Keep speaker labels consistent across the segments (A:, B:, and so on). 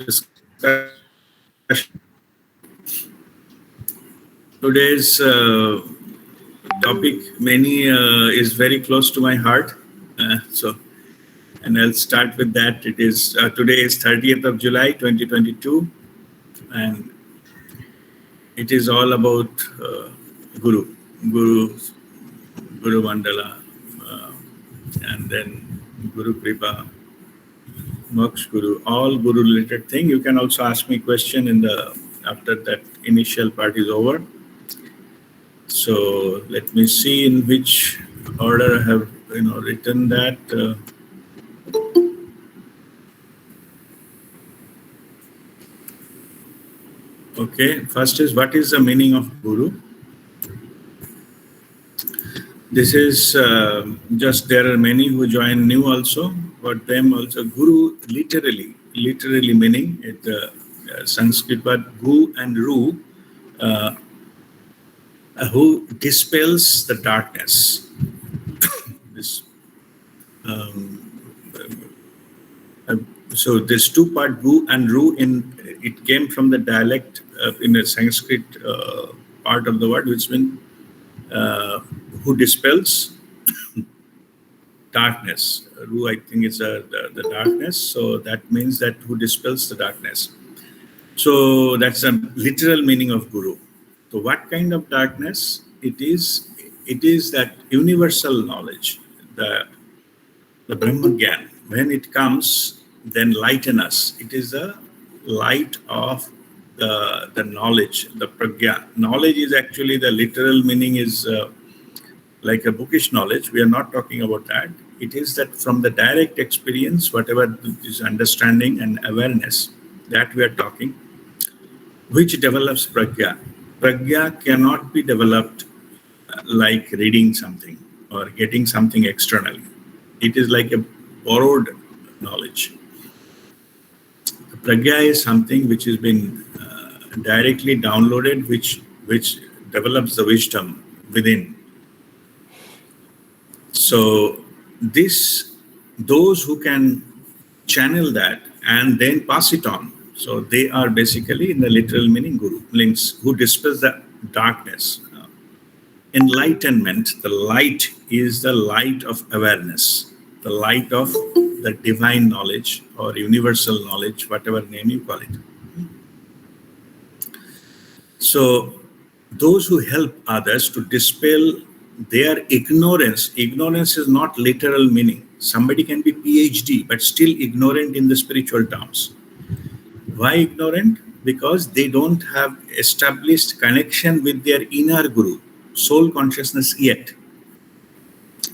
A: discussion. Today's topic is very close to my heart. And I'll start with that. It is today is 30th of July 2022, and it is all about Guru, Guru Mandala, and then Guru Kripa, Moksha Guru, all Guru related thing. You can also ask me question after that initial part is over. So let me see in which order I have written that. Okay, first is what is the meaning of Guru? This is just there are many who join new also. For them also, Guru literally meaning Sanskrit word Gu and Ru, who dispels the darkness. So this two part Gu and Ru it came from the dialect in the Sanskrit part of the word, which means who dispels darkness. Ru, I think, is the darkness. So that means that who dispels the darkness. So that's a literal meaning of Guru. So what kind of darkness? It is that universal knowledge, the Brahma Gyan. When it comes, then lighten us. It is the light of the knowledge, the pragya. Knowledge is actually the literal meaning is like a bookish knowledge. We are not talking about that. It is that from the direct experience, whatever is understanding and awareness that we are talking, which develops pragya. Pragya cannot be developed like reading something or getting something externally. It is like a borrowed knowledge. Pragya is something which has been directly downloaded, which develops the wisdom within. So those who can channel that and then pass it on, so they are basically in the literal meaning Guru, means who dispels the darkness. Enlightenment, the light is the light of awareness, the light of the divine knowledge or universal knowledge, whatever name you call it. So those who help others to dispel their ignorance is not literal meaning. Somebody can be PhD but still ignorant in the spiritual terms. Why ignorant? Because they don't have established connection with their inner Guru, soul consciousness yet.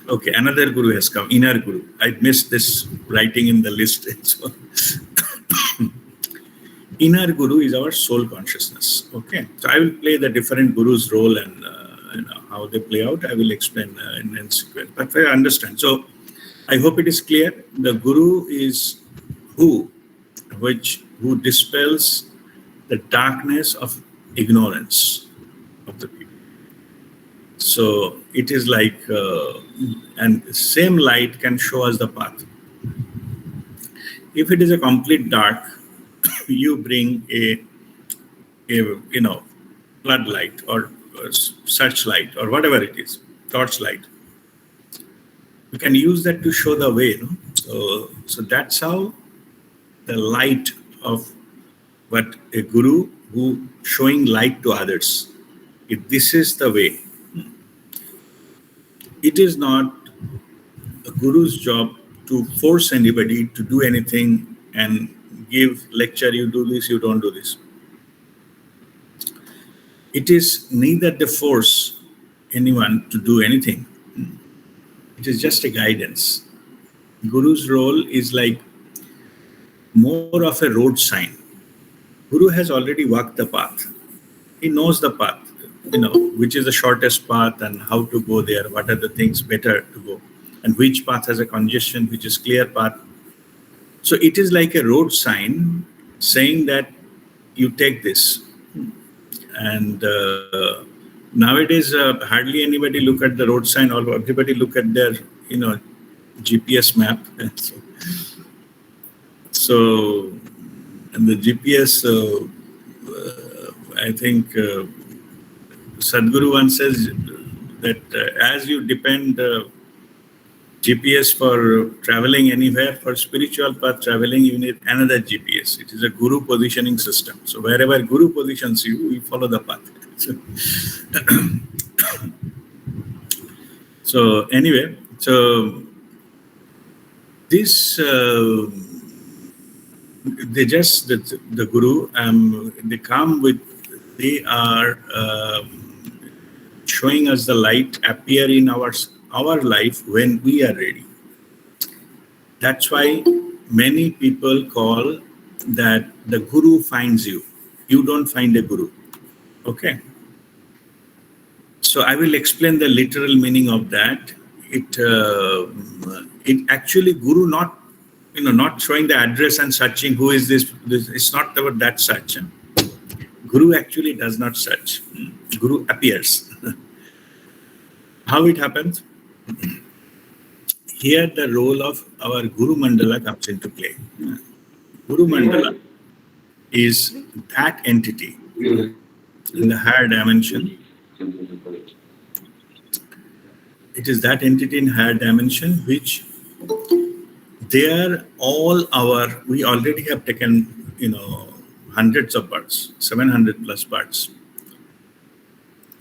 A: Okay, another Guru has come, inner Guru. I missed this writing in the list. So, inner Guru is our soul consciousness. Okay, so I will play the different Gurus' role and how they play out. I will explain in sequence. But I understand. So I hope it is clear. The Guru is who dispels the darkness of ignorance of the people. So it is like, and same light can show us the path. If it is a complete dark, you bring a floodlight or searchlight or whatever it is, torchlight. You can use that to show the way. So that's how the light of what a Guru who showing light to others. If this is the way, it is not a Guru's job to force anybody to do anything and give lecture, you do this, you don't do this. It is neither the force anyone to do anything. It is just a guidance. Guru's role is like more of a road sign. Guru has already walked the path. He knows the path, which is the shortest path and how to go there, what are the things better to go, and which path has a congestion, which is clear path. So it is like a road sign saying that you take this. And nowadays, hardly anybody look at the road sign, or everybody look at their, GPS map. So And the GPS, I think Sadhguru once says that as you depend GPS for traveling anywhere, for spiritual path traveling, you need another GPS. It is a Guru positioning system. So wherever Guru positions you, you follow the path. So anyway, so this they just the Guru they come with, they are showing us the light appear in our life when we are ready. That's why many people call that the Guru finds you. You don't find a Guru. Okay. So I will explain the literal meaning of that. It actually Guru not showing the address and searching who is this. It's not about that search. Guru actually does not search. Guru appears. How it happens? Here the role of our Guru Mandala comes into play. Guru Mandala is that entity in the higher dimension. It is that entity in higher dimension which they are all we already have taken, hundreds of births, 700 plus births.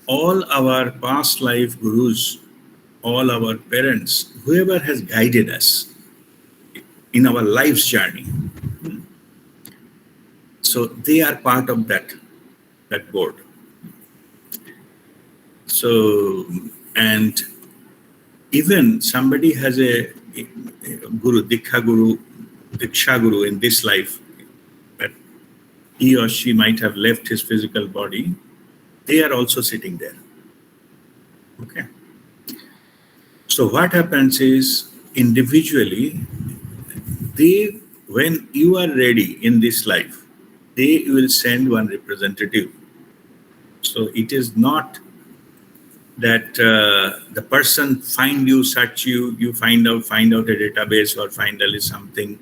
A: All our past life gurus, all our parents, whoever has guided us in our life's journey. So they are part of that board. So, and even somebody has a Guru, Diksha Guru in this life, but he or she might have left his physical body, they are also sitting there. Okay. So what happens is, individually, when you are ready in this life, they will send one representative. So it is not that the person find you, search you, you find out a database or find out something.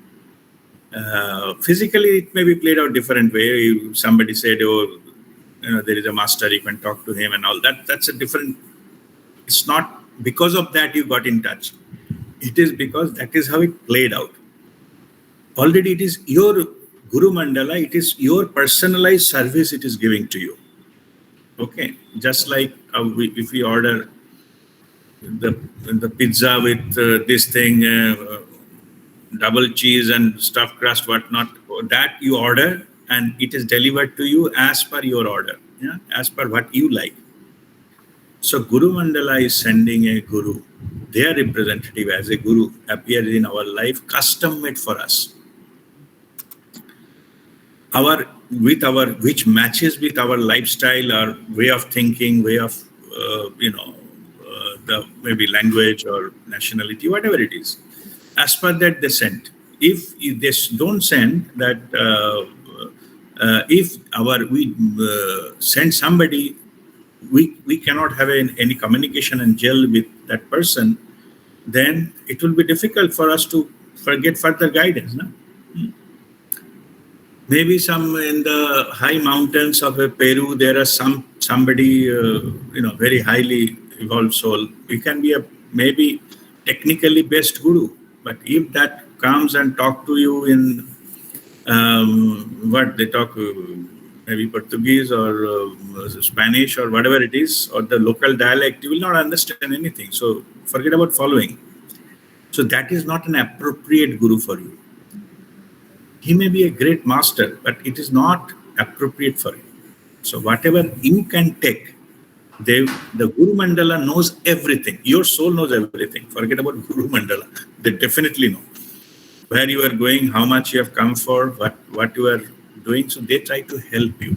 A: Physically, it may be played out different way. Somebody said, there is a master, you can talk to him and all that. That's a different. It's not because of that you got in touch. It is because that is how it played out. Already it is your Guru Mandala, it is your personalized service it is giving to you. Okay, just like if we order the pizza with this thing, double cheese and stuffed crust, whatnot, that you order and it is delivered to you as per your order, as per what you like. So Guru Mandala is sending a Guru, their representative as a Guru appears in our life, custom made for us. Which matches with our lifestyle, our way of thinking, way of the maybe language or nationality, whatever it is. As per that they send. If they don't send that, if we send somebody, we cannot have any communication and gel with that person, then it will be difficult for us to get further guidance. No? Maybe some in the high mountains of Peru, there are somebody, very highly evolved soul. We can be a maybe technically best guru, but if that comes and talk to you in what they talk, maybe Portuguese or Spanish or whatever it is, or the local dialect, you will not understand anything. So forget about following. So that is not an appropriate guru for you. He may be a great master, but it is not appropriate for you. So whatever you can take, the Guru Mandala knows everything. Your soul knows everything. Forget about Guru Mandala. They definitely know where you are going, how much you have come for, what you are doing. So they try to help you.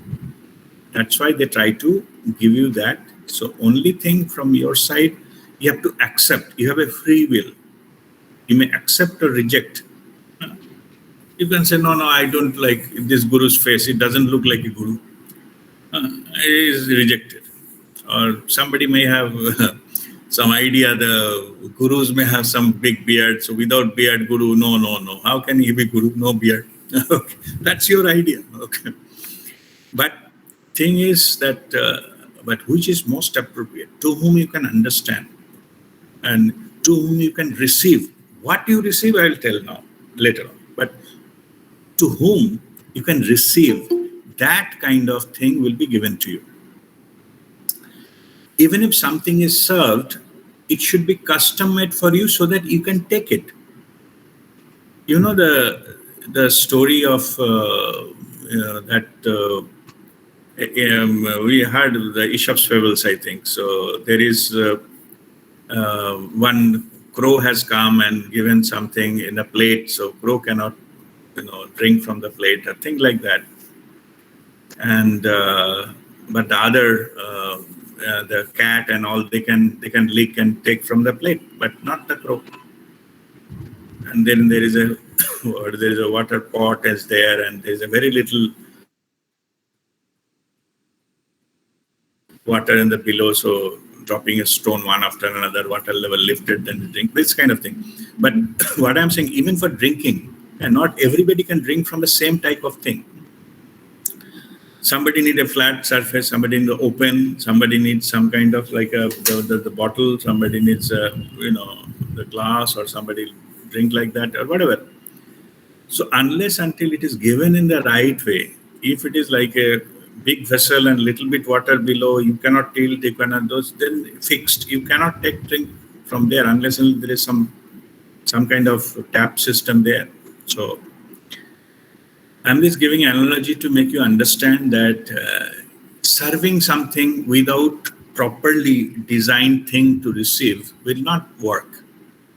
A: That's why they try to give you that. So only thing from your side, you have to accept. You have a free will. You may accept or reject. You can say, no, I don't like this guru's face. It doesn't look like a guru. It is rejected. Or somebody may have some idea, the gurus may have some big beard. So without beard, guru, no. How can he be guru? No beard. Okay, that's your idea. Okay, but thing is that, but which is most appropriate, to whom you can understand and to whom you can receive. What you receive, I will tell now later on. But to whom you can receive, that kind of thing will be given to you. Even if something is served, it should be custom made for you so that you can take it. You know the story of that we heard the Aesop's fables, I think. So there is one crow has come and given something in a plate, so crow cannot, drink from the plate, or thing like that. And but the other, the cat and all, they can lick and take from the plate, but not the crow. And then there is a water pot is there, and there is a very little water in the below, so dropping a stone one after another, water level lifted, then you drink, this kind of thing. But what I'm saying, even for drinking, and not everybody can drink from the same type of thing. Somebody needs a flat surface, somebody needs open, somebody needs some kind of like the bottle, somebody needs the glass, or somebody drink like that, or whatever. So unless until it is given in the right way, if it is like a big vessel and little bit water below, you cannot tilt, you cannot those, then fixed. You cannot drink from there unless there is some kind of tap system there. So I'm just giving an analogy to make you understand that serving something without properly designed thing to receive will not work.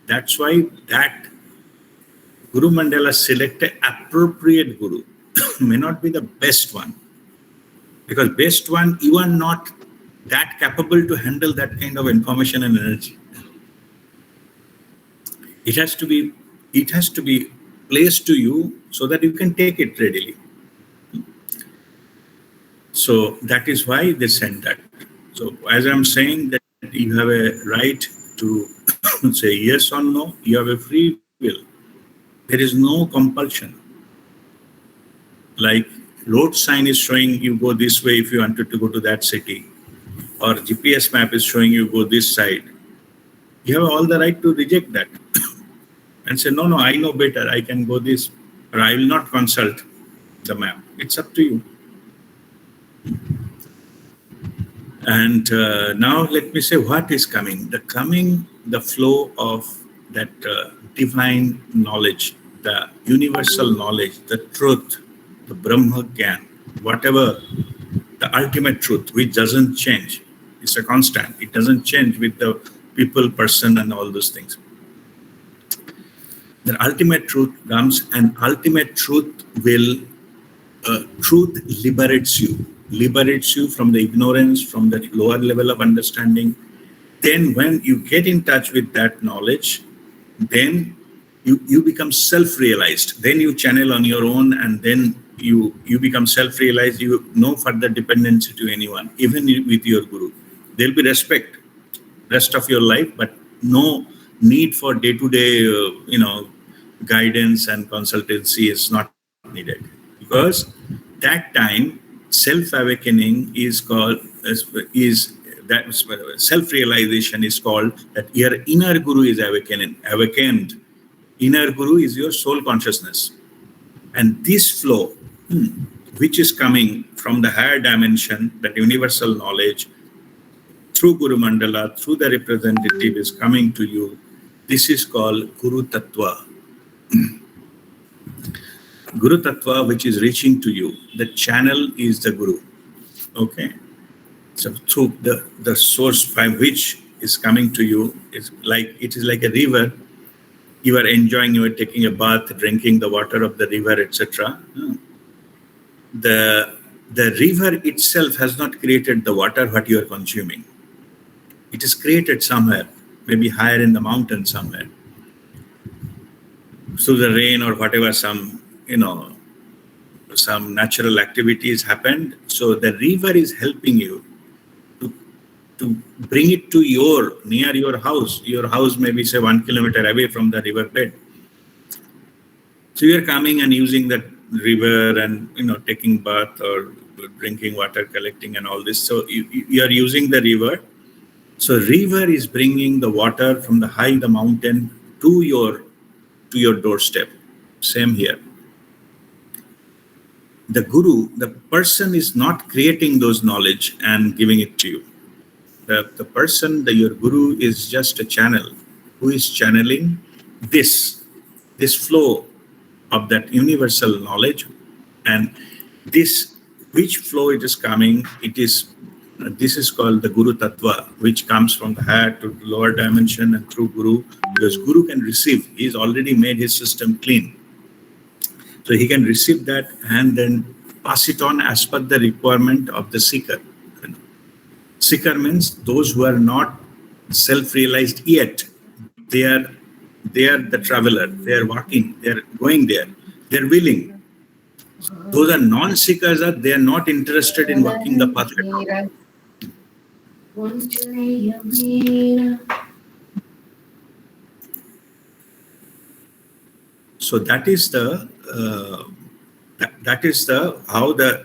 A: That's why that Guru Mandala selected appropriate Guru may not be the best one. Because best one, you are not that capable to handle that kind of information and energy. It has to be placed to you so that you can take it readily. So that is why they sent that. So as I'm saying that you have a right to say yes or no, you have a free will. There is no compulsion. Like road sign is showing you go this way if you wanted to go to that city, or GPS map is showing you go this side. You have all the right to reject that and say, no, I know better, I can go this, or I will not consult the map. It's up to you. And now let me say what is coming. The flow of that divine knowledge, the universal knowledge, the truth, the Brahma Gyan, whatever, the ultimate truth, which doesn't change. It's a constant. It doesn't change with the people, person, and all those things. The ultimate truth comes, and ultimate truth truth liberates you from the ignorance, from that lower level of understanding. Then when you get in touch with that knowledge, then you become self-realized. Then you channel on your own, and then you become self-realized. You no further dependency to anyone, even with your guru. There'll be respect rest of your life, but no need for day-to-day guidance and consultancy is not needed, because that time self-awakening is called that self-realization is called that your inner guru is awakened. Inner guru is your soul consciousness, and this flow which is coming from the higher dimension, that universal knowledge through Guru Mandala, through the representative is coming to you. This is called Guru Tattwa. Guru Tattwa, which is reaching to you. The channel is the Guru. Okay. So through the source by which is coming to you, it is like a river. You are enjoying, you are taking a bath, drinking the water of the river, etc. The river itself has not created the water what you are consuming. It is created somewhere, maybe higher in the mountain somewhere. Through the rain or whatever, some natural activities happened. So the river is helping you to bring it to near your house. Your house may be, say, 1 kilometer away from the river bed. So you're coming and using that river and taking bath or drinking water, collecting and all this. So you are using the river. So river is bringing the water from the mountain to your doorstep. Same here. The guru, the person is not creating those knowledge and giving it to you. The person, your guru, is just a channel who is channeling this flow of that universal knowledge, and this which flow it is coming. This is called the Guru Tattwa, which comes from the higher to the lower dimension and through Guru, because Guru can receive. He's already made his system clean. So he can receive that and then pass it on as per the requirement of the seeker. Seeker means those who are not self-realized yet. They are the traveler. They are walking. They are going there. They are willing. Those are non-seekers. They are not interested in walking the path at all. So that is how the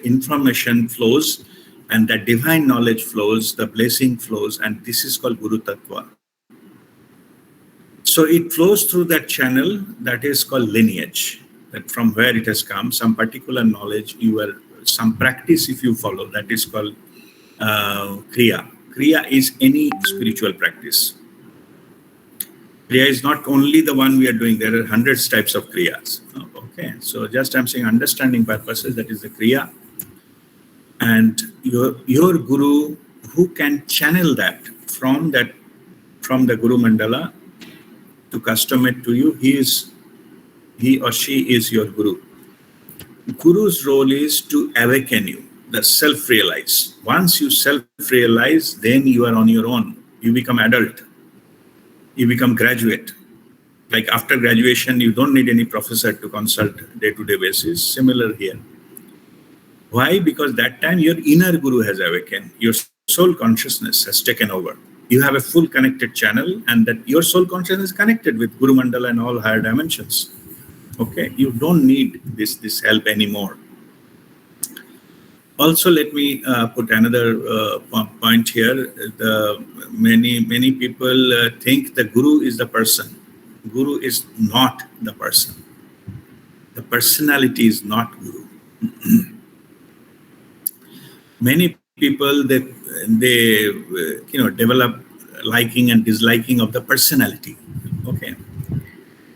A: information flows, and the divine knowledge flows, the blessing flows, and this is called Guru Tattva. So it flows through that channel that is called lineage, that from where it has come, some particular knowledge, some practice if you follow, that is called Kriya. Kriya is any spiritual practice. Kriya is not only the one we are doing. There are hundreds types of Kriyas. Okay, so just I'm saying understanding purposes, that is the Kriya. And your Guru, who can channel that from the Guru Mandala to custom it to you, he or she is your Guru. Guru's role is to awaken you, the self-realize. Once you self-realize, then you are on your own. You become adult. You become graduate. Like after graduation, you don't need any professor to consult day-to-day basis. Similar here. Why? Because that time your inner Guru has awakened. Your soul consciousness has taken over. You have a full connected channel, and that your soul consciousness is connected with Guru Mandala and all higher dimensions. Okay, you don't need this help anymore. Also, let me put another point here. Many people think the Guru is the person. Guru is not the person. The personality is not Guru. Many people they develop liking and disliking of the personality. Okay,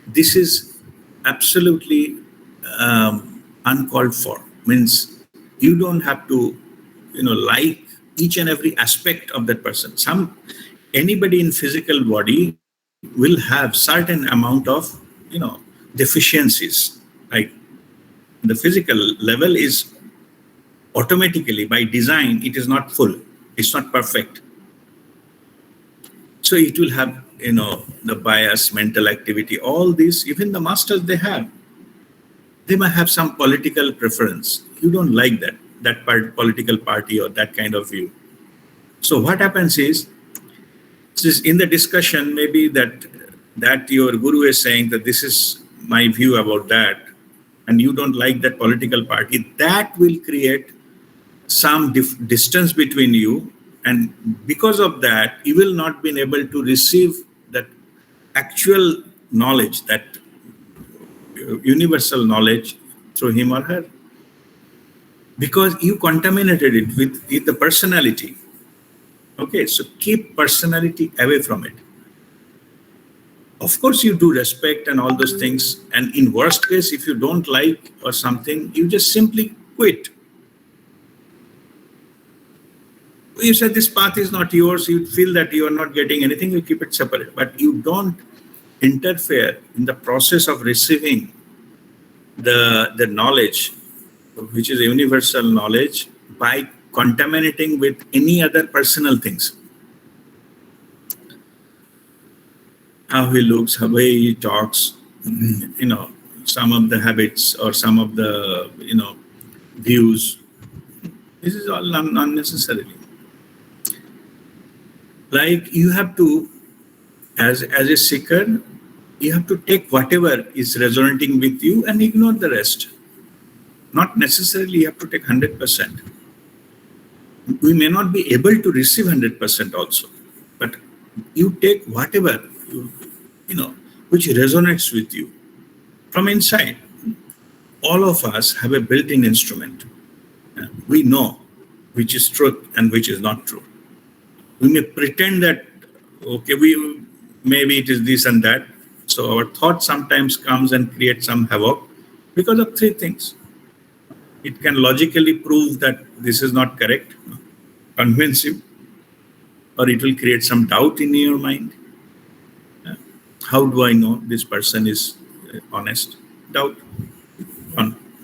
A: this is absolutely uncalled for. Means you don't have to like each and every aspect of that person. Anybody in physical body will have certain amount of deficiencies. Like the physical level is automatically by design, it is not full, it's not perfect. So it will have the bias, mental activity, all this. Even the masters, they might have some political preference. You don't like that political party or that kind of view. So what happens is in the discussion, maybe that your Guru is saying that this is my view about that, and you don't like that political party, that will create some distance between you, and because of that, you will not be able to receive that actual knowledge, that universal knowledge through him or her, because you contaminated it with the personality. Okay, so keep personality away from it. Of course, you do respect and all those things, and in worst case, if you don't like or something, you just simply quit. You said this path is not yours, you feel that you are not getting anything, you keep it separate. But you don't interfere in the process of receiving the knowledge, which is a universal knowledge, by contaminating with any other personal things. How he looks, how he talks, some of the habits or some of the, views. This is all unnecessarily. Like you have to, as a seeker, You have to take whatever is resonating with you and ignore the rest. Not necessarily you have to take 100%. We may not be able to receive 100% also, but you take whatever, which resonates with you from inside. All of us have a built-in instrument. We know which is truth and which is not true. We may pretend that, okay, maybe it is this and that. So our thought sometimes comes and creates some havoc because of three things. It can logically prove that this is not correct, convince you, or it will create some doubt in your mind. How do I know this person is honest? Doubt.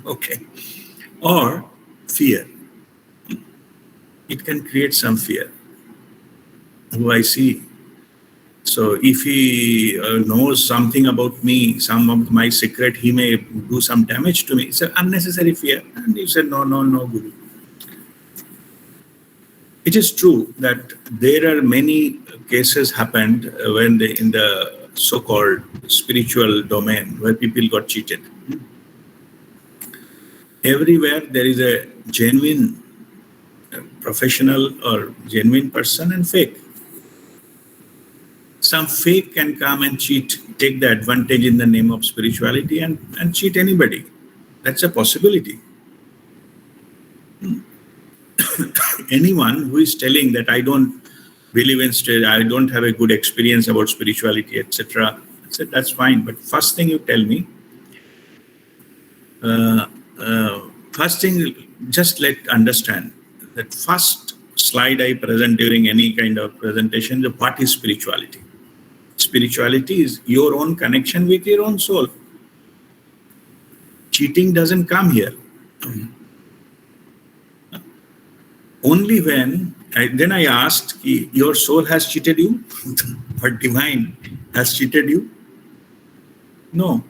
A: Okay. Or fear. It can create some fear. Who I see. So if he knows something about me, some of my secret, he may do some damage to me. It's an unnecessary fear. And he said, no, Guru. It is true that there are many cases happened when in the so-called spiritual domain where people got cheated. Everywhere there is a genuine professional or genuine person and fake. Some fake can come and cheat, take the advantage in the name of spirituality and cheat anybody. That's a possibility. Anyone who is telling that I don't believe in I don't have a good experience about spirituality, etc., I said, that's fine. But first thing you tell me, first thing, just understand that first slide I present during any kind of presentation, what is spirituality? Spirituality is your own connection with your own soul. Cheating doesn't come here. Only when, then I asked, your soul has cheated you? Or divine has cheated you? No.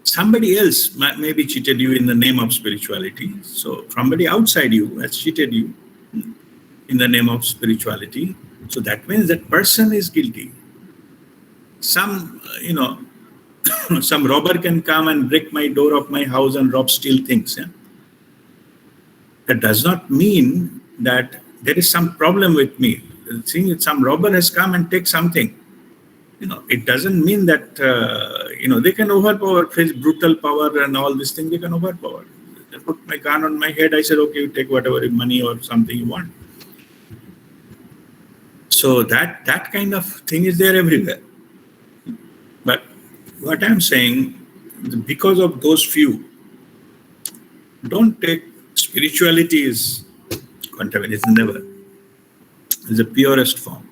A: Somebody else maybe cheated you in the name of spirituality. So somebody outside you has cheated you in the name of spirituality. So that means that person is guilty. Some, some robber can come and break my door of my house and steal things. Yeah? That does not mean that there is some problem with me. Seeing some robber has come and take something. It doesn't mean that, they can overpower, face brutal power and all these things, they can overpower. I put my gun on my head, I said, okay, you take whatever money or something you want. So that kind of thing is there everywhere. But what I'm saying, because of those few, don't take spirituality is contamination, never. It's the purest form.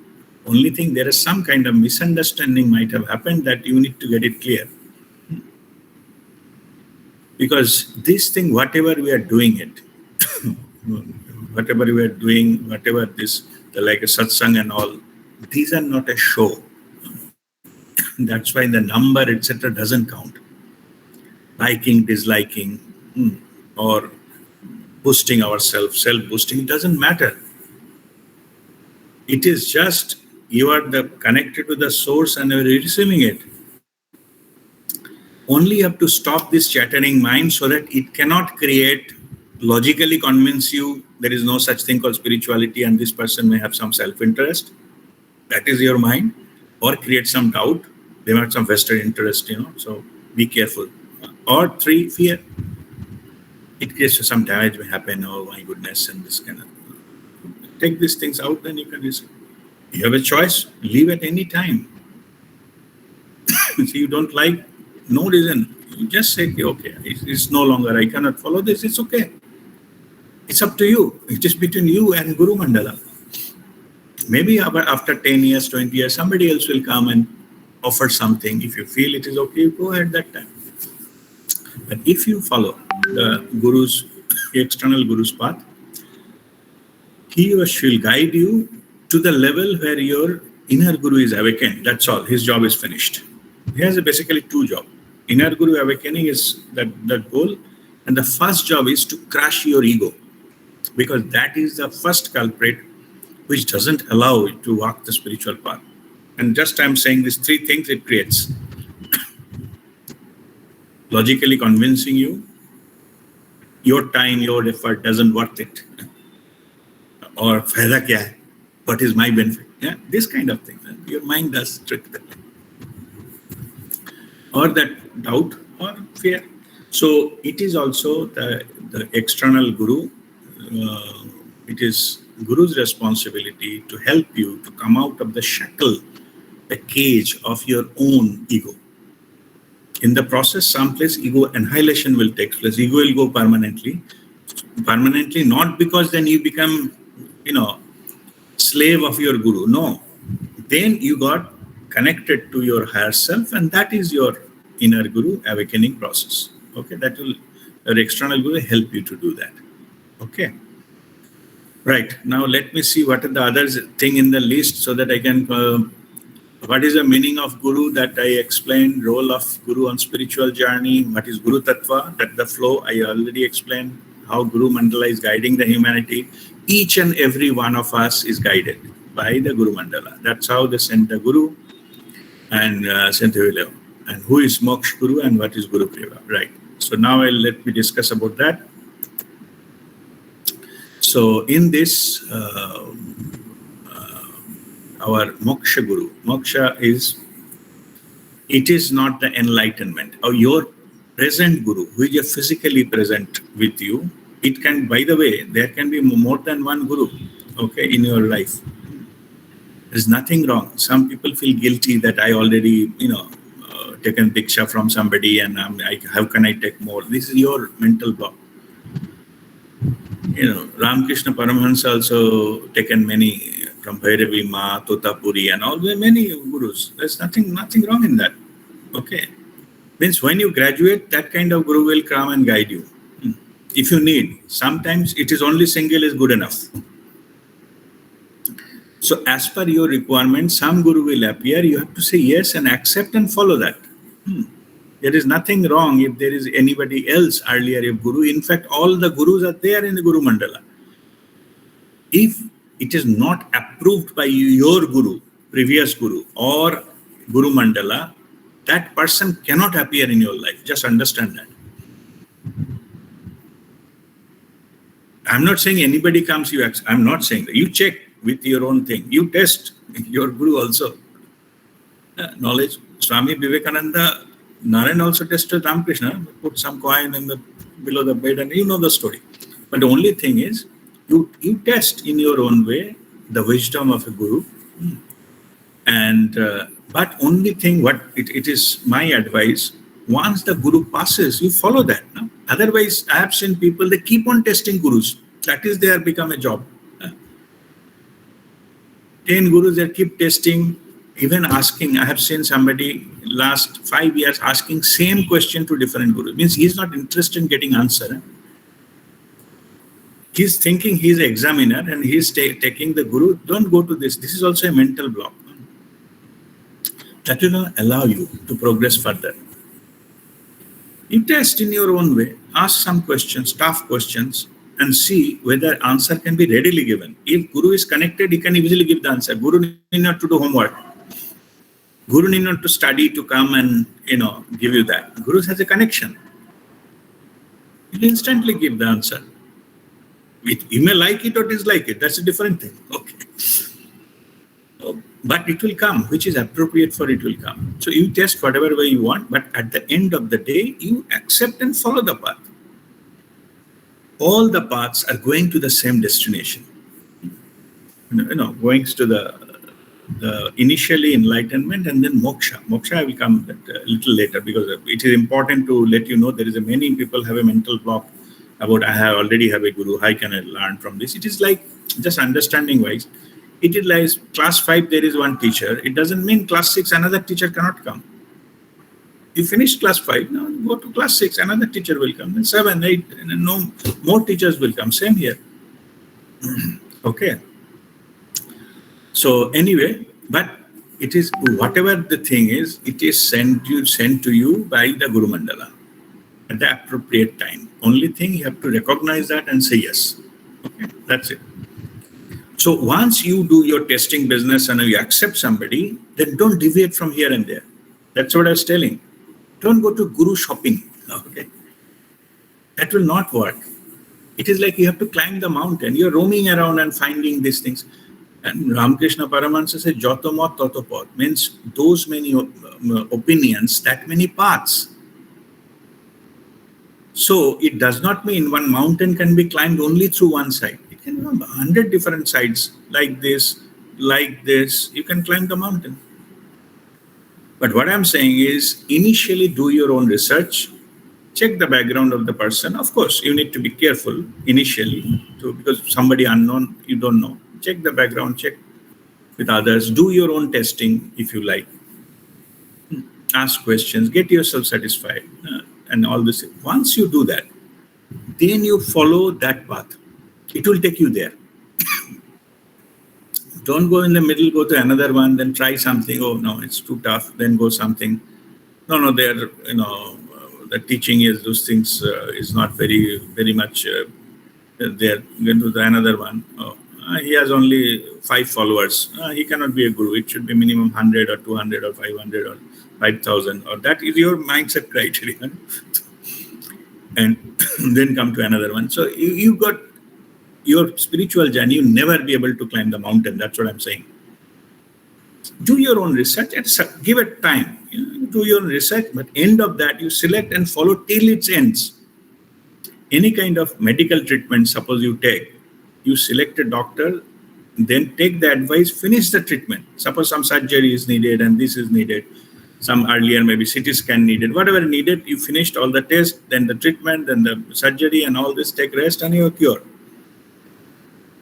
A: Only thing, there is some kind of misunderstanding might have happened that you need to get it clear. Because this thing, whatever we are doing it, whatever this, like a satsang and all, these are not a show. That's why the number, etc., doesn't count. Liking, disliking, or boosting ourselves, self-boosting, it doesn't matter. It is just you are connected to the source and you are receiving it. Only you have to stop this chattering mind so that it cannot logically convince you there is no such thing called spirituality and this person may have some self-interest. That is your mind. Or create some doubt. They might have some vested interest, so be careful. Or 3, fear. It creates some damage may happen, oh my goodness, and this kind of thing. Take these things out, then you can receive. You have a choice, leave at any time. If you don't like, no reason. You just say, okay, it's no longer, I cannot follow this, it's okay. It's up to you. It is between you and Guru Mandala. Maybe after 10 years, 20 years, somebody else will come and offer something. If you feel it is okay, go ahead that time. But if you follow the external Guru's path, he or she will guide you to the level where your inner Guru is awakened. That's all. His job is finished. He has basically 2 jobs. Inner Guru awakening is that goal. And the first job is to crush your ego. Because that is the first culprit which doesn't allow you to walk the spiritual path. And just I'm saying these three things it creates. Logically convincing you, your time, your effort doesn't worth it. Or faida kya hai? What is my benefit? Yeah, this kind of thing. Your mind does trick that. Or that doubt or fear. So it is also the external guru. It is guru's responsibility to help you to come out of the shackle, the cage of your own ego. In the process, someplace ego annihilation will take place. Ego will go permanently. Permanently, not because then you become, slave of your guru. No. Then you got connected to your higher self, and that is your inner guru awakening process. Okay, that will, your external guru help you to do that. Okay. Right. Now let me see what are the other thing in the list so that I can, what is the meaning of guru that I explained, role of guru on spiritual journey, what is guru tattva, that the flow I already explained, how guru mandala is guiding the humanity. Each and every one of us is guided by the guru mandala. That's how they sent the guru and sent the Villeo. And who is Moksha Guru and what is Guru Kripa, right? So now let me discuss about that. So in this, our Moksha Guru, Moksha it is not the enlightenment. Or your present Guru, who is physically present with you, it can, by the way, there can be more than one Guru, okay, in your life. There's nothing wrong. Some people feel guilty that I already, taken diksha from somebody and how can I take more? This is your mental block. Ramakrishna Paramahansa also taken many from Bhairavi Ma, Totapuri and all, many gurus. There's nothing wrong in that. Okay. Means when you graduate, that kind of guru will come and guide you. If you need, sometimes it is only single is good enough. So as per your requirement, some guru will appear. You have to say yes and accept and follow that. There is nothing wrong if there is anybody else earlier a guru. In fact, all the gurus are there in the Guru Mandala. If it is not approved by your guru, previous guru or Guru Mandala, that person cannot appear in your life. Just understand that. I'm not saying anybody comes, I'm not saying that. You check with your own thing. You test your guru also. Knowledge. Swami Vivekananda, Narayan also tested Ramakrishna, put some coin below the bed, and you know the story. But the only thing is, you test in your own way the wisdom of a guru. And but only thing, what it is my advice, once the guru passes, you follow that. No? Otherwise, I have seen people, they keep on testing gurus. That is, they have become a job. 10 gurus, they keep testing. Even asking, I have seen somebody last 5 years asking same question to different gurus. Means he is not interested in getting answer. He's thinking he's an examiner and he's taking the guru. Don't go to this. This is also a mental block. That will not allow you to progress further. You test in your own way. Ask some questions, tough questions, and see whether answer can be readily given. If guru is connected, he can easily give the answer. Guru need not to do homework. Guru need not to study to come and, give you that. Guru has a connection. He will instantly give the answer. You may like it or dislike it. That's a different thing. Okay. But it will come. Which is appropriate for it will come. So you test whatever way you want, but at the end of the day, you accept and follow the path. All the paths are going to the same destination. Going to the initially enlightenment and then moksha. Moksha will come a little later because it is important to let you know there is many people have a mental block about I already have a guru. How can I learn from this? It is like just understanding wise. It is like class 5 there is one teacher. It doesn't mean class 6 another teacher cannot come. You finish class 5 now go to class 6 another teacher will come. Then 7, 8 and no more teachers will come. Same here. Okay. So anyway, but it is whatever the thing is, it is sent to you by the Guru Mandala at the appropriate time. Only thing you have to recognize that and say yes. Okay, that's it. So once you do your testing business and you accept somebody, then don't deviate from here and there. That's what I was telling. Don't go to guru shopping. Okay, that will not work. It is like you have to climb the mountain. You're roaming around and finding these things. And Ramakrishna Paramahansa says, "Joto mat toto path," means those many opinions, that many paths. So it does not mean one mountain can be climbed only through one side. It can be 100 different sides, like this, like this. You can climb the mountain. But what I'm saying is, initially do your own research, check the background of the person. Of course, you need to be careful initially, because somebody unknown, you don't know. Check the background, check with others, do your own testing if you like. Ask questions, get yourself satisfied, and all this. Once you do that, then you follow that path. It will take you there. Don't go in the middle, go to another one, then try something. Oh no, it's too tough. Then go something. No, they're, the teaching is those things is not very much there. Then to another one. Oh, he has only 5 followers. He cannot be a guru. It should be minimum 100 or 200 or 500 or 5,000. Or that is your mindset criteria. And then come to another one. So you got your spiritual journey. You'll never be able to climb the mountain. That's what I'm saying. Do your own research and give it time. Do your own research, but end of that, you select and follow till it ends. Any kind of medical treatment, suppose you take, you select a doctor, then take the advice, finish the treatment. Suppose some surgery is needed and this is needed. Some earlier maybe CT scan needed, whatever needed, you finished all the tests, then the treatment, then the surgery and all this, take rest and you're cured.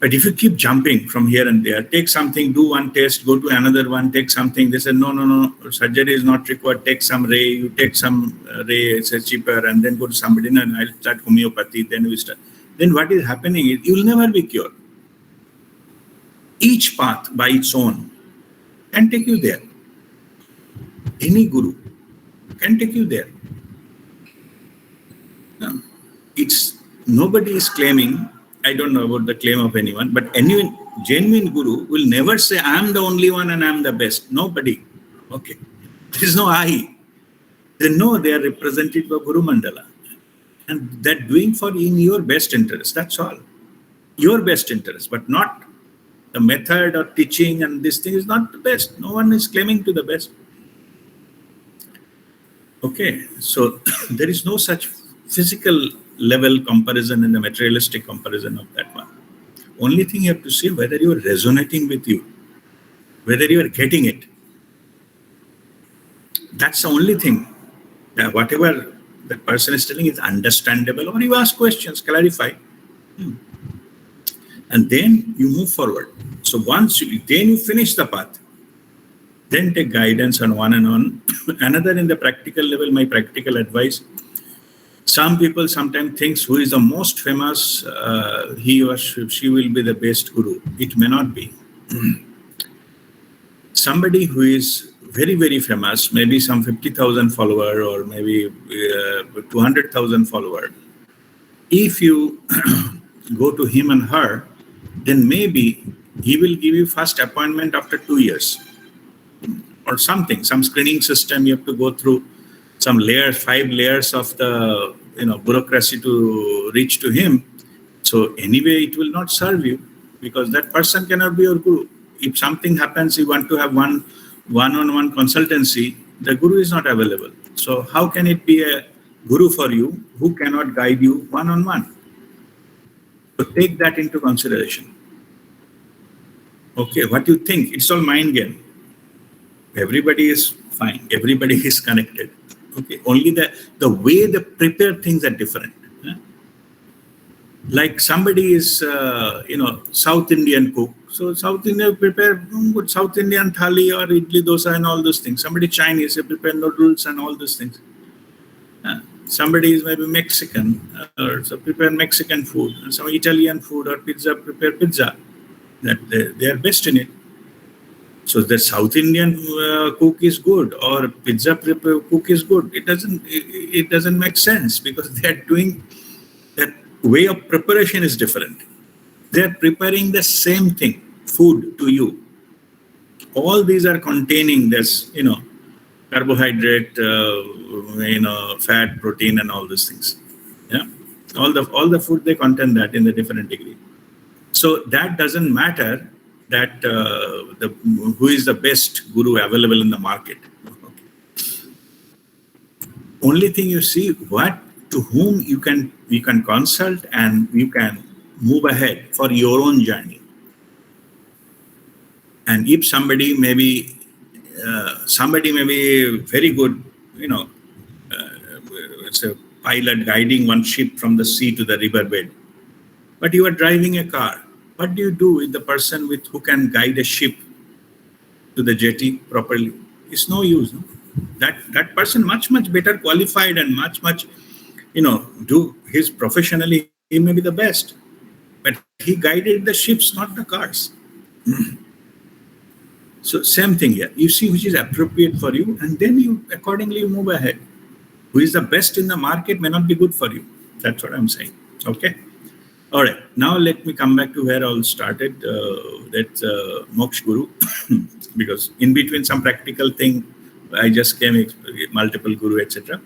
A: But if you keep jumping from here and there, take something, do one test, go to another one, take something. They say, no, surgery is not required. Take some ray, you take some ray, it's cheaper, and then go to somebody, and I'll start homeopathy, then we start. Then what is happening is, you will never be cured. Each path by its own can take you there. Any guru can take you there. No, nobody is claiming, I don't know about the claim of anyone, but any genuine guru will never say, I'm the only one and I'm the best. Nobody. Okay. There is no I. They know they are represented by Guru Mandala. And they're doing in your best interest. That's all. Your best interest, but not the method or teaching, and this thing is not the best. No one is claiming to the best. Okay. So there is no such physical level comparison and the materialistic comparison of that one. Only thing you have to see whether you are resonating with you, whether you are getting it. That's the only thing. Whatever the person is telling is understandable, or you ask questions, clarify, and then you move forward. So once you finish the path, then take guidance on one and on. Another in the practical level, my practical advice. Some people sometimes think who is the most famous, he or she will be the best guru. It may not be. Somebody who is very, very famous, maybe some 50,000 follower or maybe 200,000 follower. If you go to him and her, then maybe he will give you first appointment after 2 years or something, some screening system you have to go through. Some layers, 5 layers of the bureaucracy to reach to him. So anyway, it will not serve you because that person cannot be your guru. If something happens, you want to have one-on-one consultancy, the guru is not available. So how can it be a guru for you who cannot guide you one-on-one? So take that into consideration. Okay, what you think? It's all mind game. Everybody is fine. Everybody is connected. Okay, only the way they prepare things are different. Like somebody is, South Indian cook. So South Indian prepare good South Indian thali or idli dosa and all those things. Somebody Chinese, they prepare noodles and all those things. Somebody is maybe Mexican, or so prepare Mexican food. And some Italian food or pizza, prepare pizza. That they are best in it. So the South Indian cook is good or pizza cook is good. It doesn't make sense because they are doing that way of preparation is different. They are preparing the same thing. food to you. All these are containing this, carbohydrate, fat, protein, and all these things. Yeah, all the food, they contain that in a different degree. So that doesn't matter that who is the best guru available in the market. Only thing you see, to whom you can consult and you can move ahead for your own journey. And if somebody may be very good, it's a pilot guiding one ship from the sea to the riverbed, but you are driving a car. What do you do with the person who can guide a ship to the jetty properly? It's no use. No? That person much better qualified and much do his professionally, he may be the best, but he guided the ships, not the cars. So same thing here. You see which is appropriate for you, and then you accordingly move ahead. Who is the best in the market may not be good for you. That's what I'm saying. Okay. All right. Now let me come back to where I all started. That's Moksha Guru, because in between some practical thing, I just came multiple guru, etc.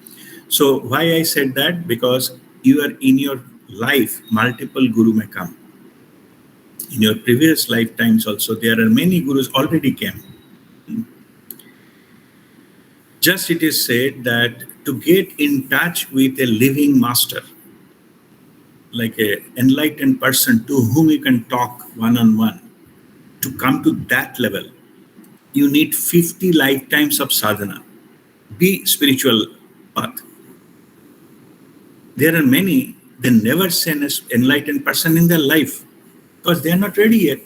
A: So why I said that? Because you are in your life, multiple guru may come. In your previous lifetimes also, there are many gurus already came. Just it is said that to get in touch with a living master, like an enlightened person to whom you can talk one-on-one, to come to that level, you need 50 lifetimes of sadhana, be spiritual path. There are many, they never see an enlightened person in their life because they are not ready yet.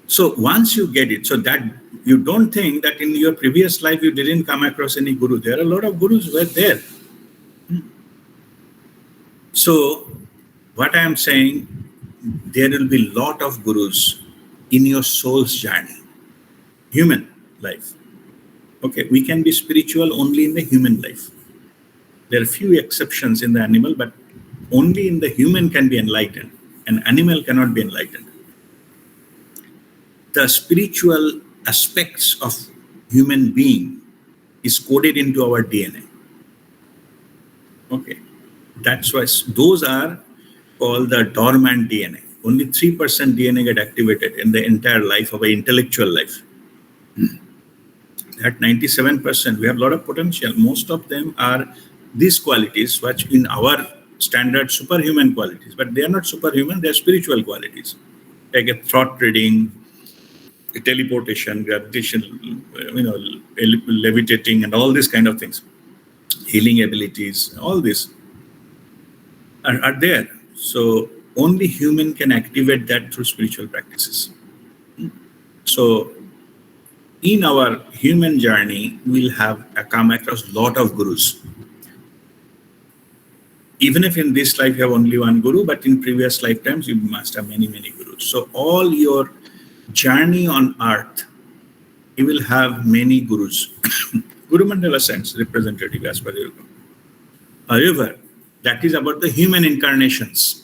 A: So once you get it, so that you don't think that in your previous life you didn't come across any guru. There are a lot of gurus who were there. So what I am saying, there will be a lot of gurus in your soul's journey, human life. Okay, we can be spiritual only in the human life. There are few exceptions in the animal, but only in the human can be enlightened. An animal cannot be enlightened. The spiritual aspects of human being is coded into our DNA. Okay, that's why those are called the dormant DNA. Only 3% DNA get activated in the entire life of an intellectual life. That 97%, we have a lot of potential. Most of them are these qualities, which in our standard superhuman qualities, but they are not superhuman, they are spiritual qualities. Like a thought reading, teleportation, gravitation, levitating, and all these kind of things. Healing abilities, all this are there. So only human can activate that through spiritual practices. So in our human journey, we'll have come across a lot of gurus. Even if in this life you have only one guru, but in previous lifetimes you must have many gurus. So all your journey on earth, you will have many gurus. Guru Mandala sense representative as per your guru. However, that is about the human incarnations.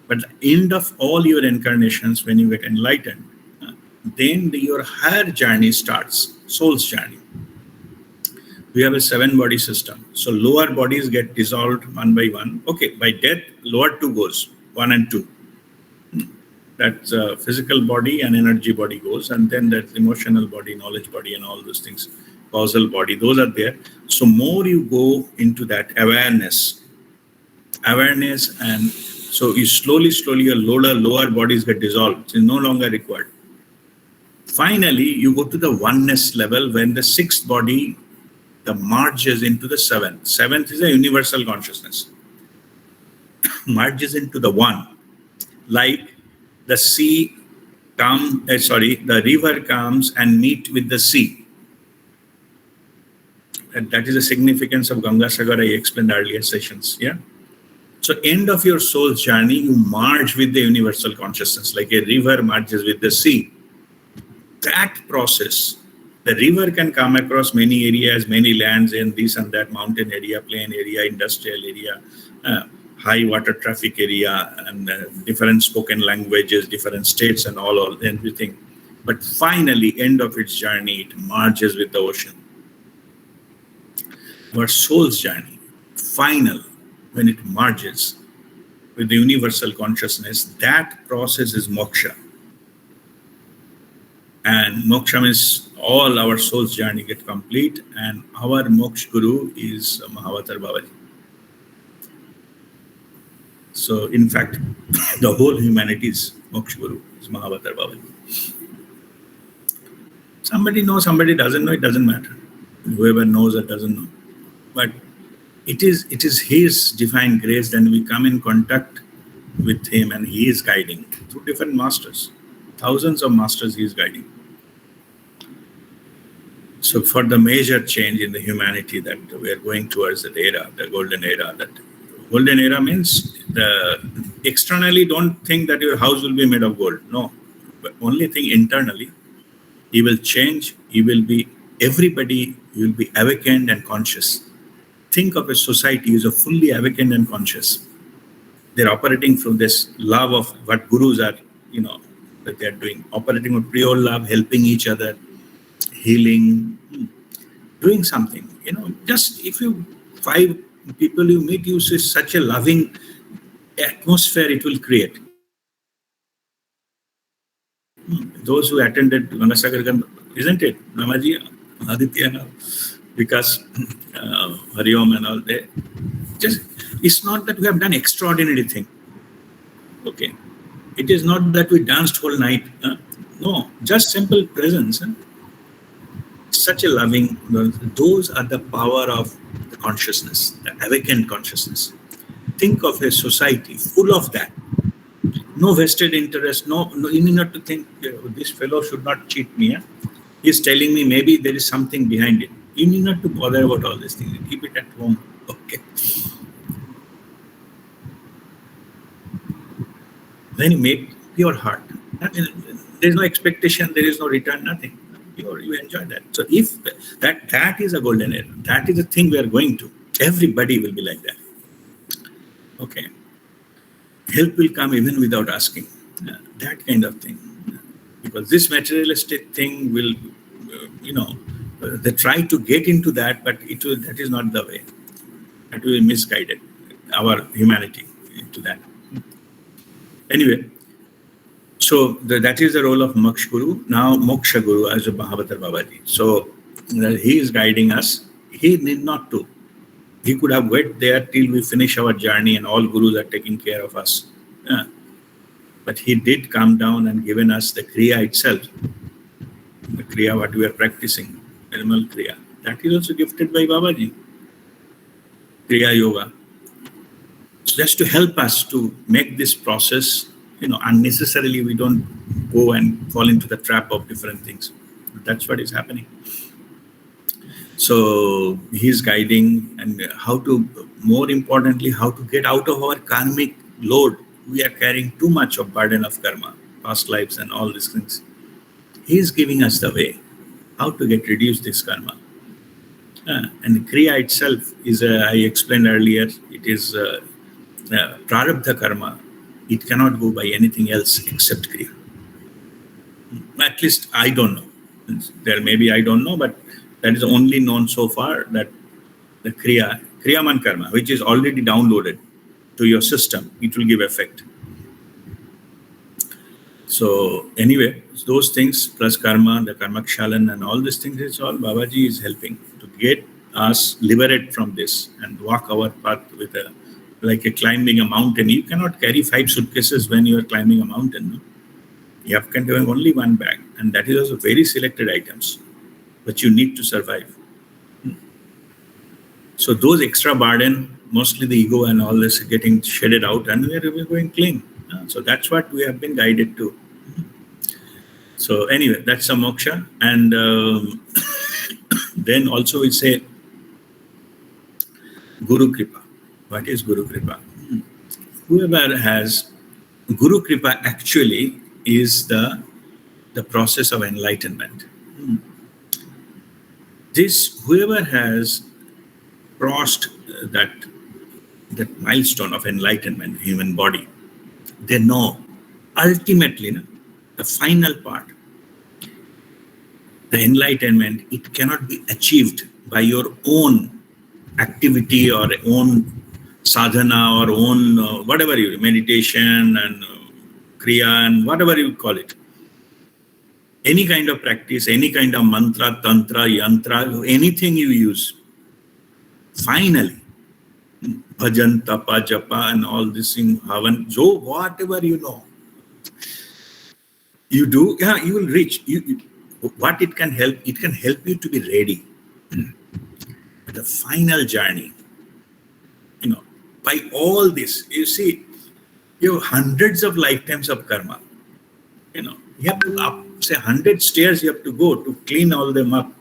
A: But the end of all your incarnations, when you get enlightened, then your higher journey starts, soul's journey. We have a 7-body system. So lower bodies get dissolved one by one. Okay, by death, lower 2 goes, 1 and 2. That's physical body and energy body goes, and then that's emotional body, knowledge body, and all those things, causal body, those are there. So more you go into that awareness, and so you slowly your lower bodies get dissolved. It's no longer required. Finally, you go to the oneness level when the 6th body merges into the 7th. 7th is a universal consciousness. Merges into the one. Like the the river comes and meet with the sea. And that is the significance of Ganga Sagar I explained earlier sessions. Yeah. So end of your soul's journey, you merge with the universal consciousness, like a river merges with the sea. That process, the river can come across many areas, many lands, and this and that, mountain area, plain area, industrial area, high water traffic area and different spoken languages, different states and all everything. But finally, end of its journey, it merges with the ocean. Our soul's journey, final, when it merges with the universal consciousness, that process is moksha. And moksha means all our soul's journey get complete, and our Moksha Guru is Mahavatar Babaji. So, in fact, the whole humanity's Moksha Guru is Mahavatar Babaji. Somebody knows, somebody doesn't know, it doesn't matter. Whoever knows or doesn't know. But it is his divine grace, then we come in contact with him and he is guiding through different masters. Thousands of masters he is guiding. So for the major change in the humanity that we are going towards that era, the golden era, that golden era means externally don't think that your house will be made of gold. No, but only thing internally, he will change, everybody will be awakened and conscious. Think of a society who is fully awakened and conscious. They're operating from this love of what gurus are, that they're doing, operating with pure love, helping each other, healing, doing something. Just if you 5 people you meet, you see such a loving atmosphere it will create. Those who attended Gangasagar, isn't it? Namaji, Aditya, because WeAreOne and all, it's not that we have done extraordinary thing. Okay. It is not that we danced whole night. No, just simple presence. Such a loving, those are the power of the consciousness, the awakened consciousness. Think of a society full of that. No vested interest, no, you need not to think, this fellow should not cheat me. He's telling me maybe there is something behind it. You need not to bother about all these things. Keep it at home. Okay. Then you make pure heart. There is no expectation, there is no return, nothing. You enjoy that. So if that is a golden era, that is the thing we are going to. Everybody will be like that. Okay. Help will come even without asking. That kind of thing. Because this materialistic thing will, they try to get into that, but that is not the way. That will be misguided, our humanity into that. Anyway, so that is the role of Moksha Guru. Now Moksha Guru as a Mahavatar Babaji. So he is guiding us. He need not to. He could have waited there till we finish our journey and all gurus are taking care of us. But he did come down and given us the Kriya itself. The Kriya what we are practicing, animal Kriya. That is also gifted by Babaji. Kriya Yoga. So just to help us to make this process, unnecessarily we don't go and fall into the trap of different things. That's what is happening. So he's guiding and more importantly, how to get out of our karmic load. We are carrying too much of burden of karma, past lives and all these things. He's giving us the way, how to reduce this karma. And Kriya itself is, I explained earlier, it is prarabdha karma. It cannot go by anything else except Kriya. At least I don't know. There may be I don't know, but that is only known so far, that the Kriyaman karma, which is already downloaded to your system, it will give effect. So anyway, those things plus karma, the karmakshalan and all these things, it's all Babaji is helping to get us liberate from this and walk our path with like a climbing a mountain. You cannot carry 5 suitcases when you are climbing a mountain. No? You have can have only one bag, and that is also very selected items, but you need to survive. So those extra burden, mostly the ego and all this getting shedded out, and we are going clean. So that's what we have been guided to. So anyway, that's a moksha. And then also we say Guru Kripa. What is Guru Kripa? Whoever has Guru Kripa actually is the process of enlightenment. This, whoever has crossed that that milestone of enlightenment, human body, they know ultimately the final part, the enlightenment, it cannot be achieved by your own activity or own sadhana or own whatever you meditation and kriya and whatever you call it. Any kind of practice, any kind of mantra, tantra, yantra, anything you use, finally, bhajan, tapa, japa, and all this thing, havan, so whatever you know, you do, you will reach. What it can help you to be ready. The final journey, by all this, you see, you have hundreds of lifetimes of karma. You have to say 100 stairs you have to go to clean all them up.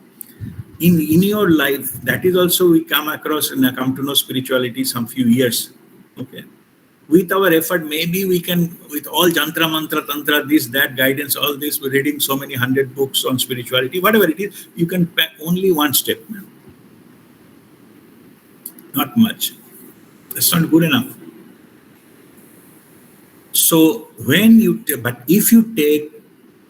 A: In your life, that is also we come across and come to know spirituality some few years. Okay. With our effort, maybe we can, with all jantra, mantra, tantra, this, that, guidance, all this, we're reading so many 100 books on spirituality, whatever it is, you can pack only one step. Not much. That's not good enough. So but if you take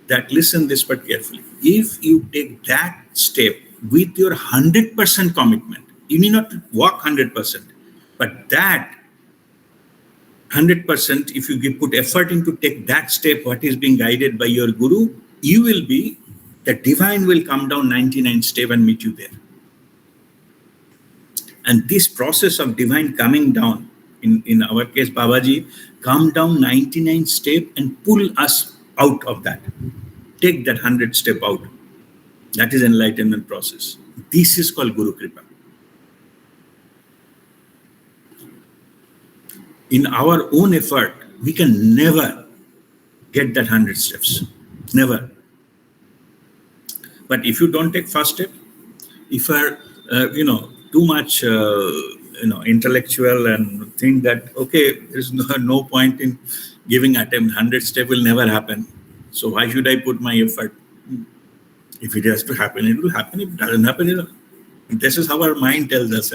A: that, listen this part carefully. If you take that step with your 100% commitment, you need not walk 100%, but that 100%, if you put effort into take that step, what is being guided by your guru, you will be, the divine will come down 99 step and meet you there. And this process of divine coming down, in our case, Babaji, come down 99 step and pull us out of that. Take that 100 step out. That is enlightenment process. This is called Guru Kripa. In our own effort, we can never get that 100 steps. Never. But if you don't take first step, if you are, too much, intellectual and think that, okay, there's no point in giving attempt, 100 step will never happen. So why should I put my effort? If it has to happen, it will happen. If it doesn't happen, this is how our mind tells us.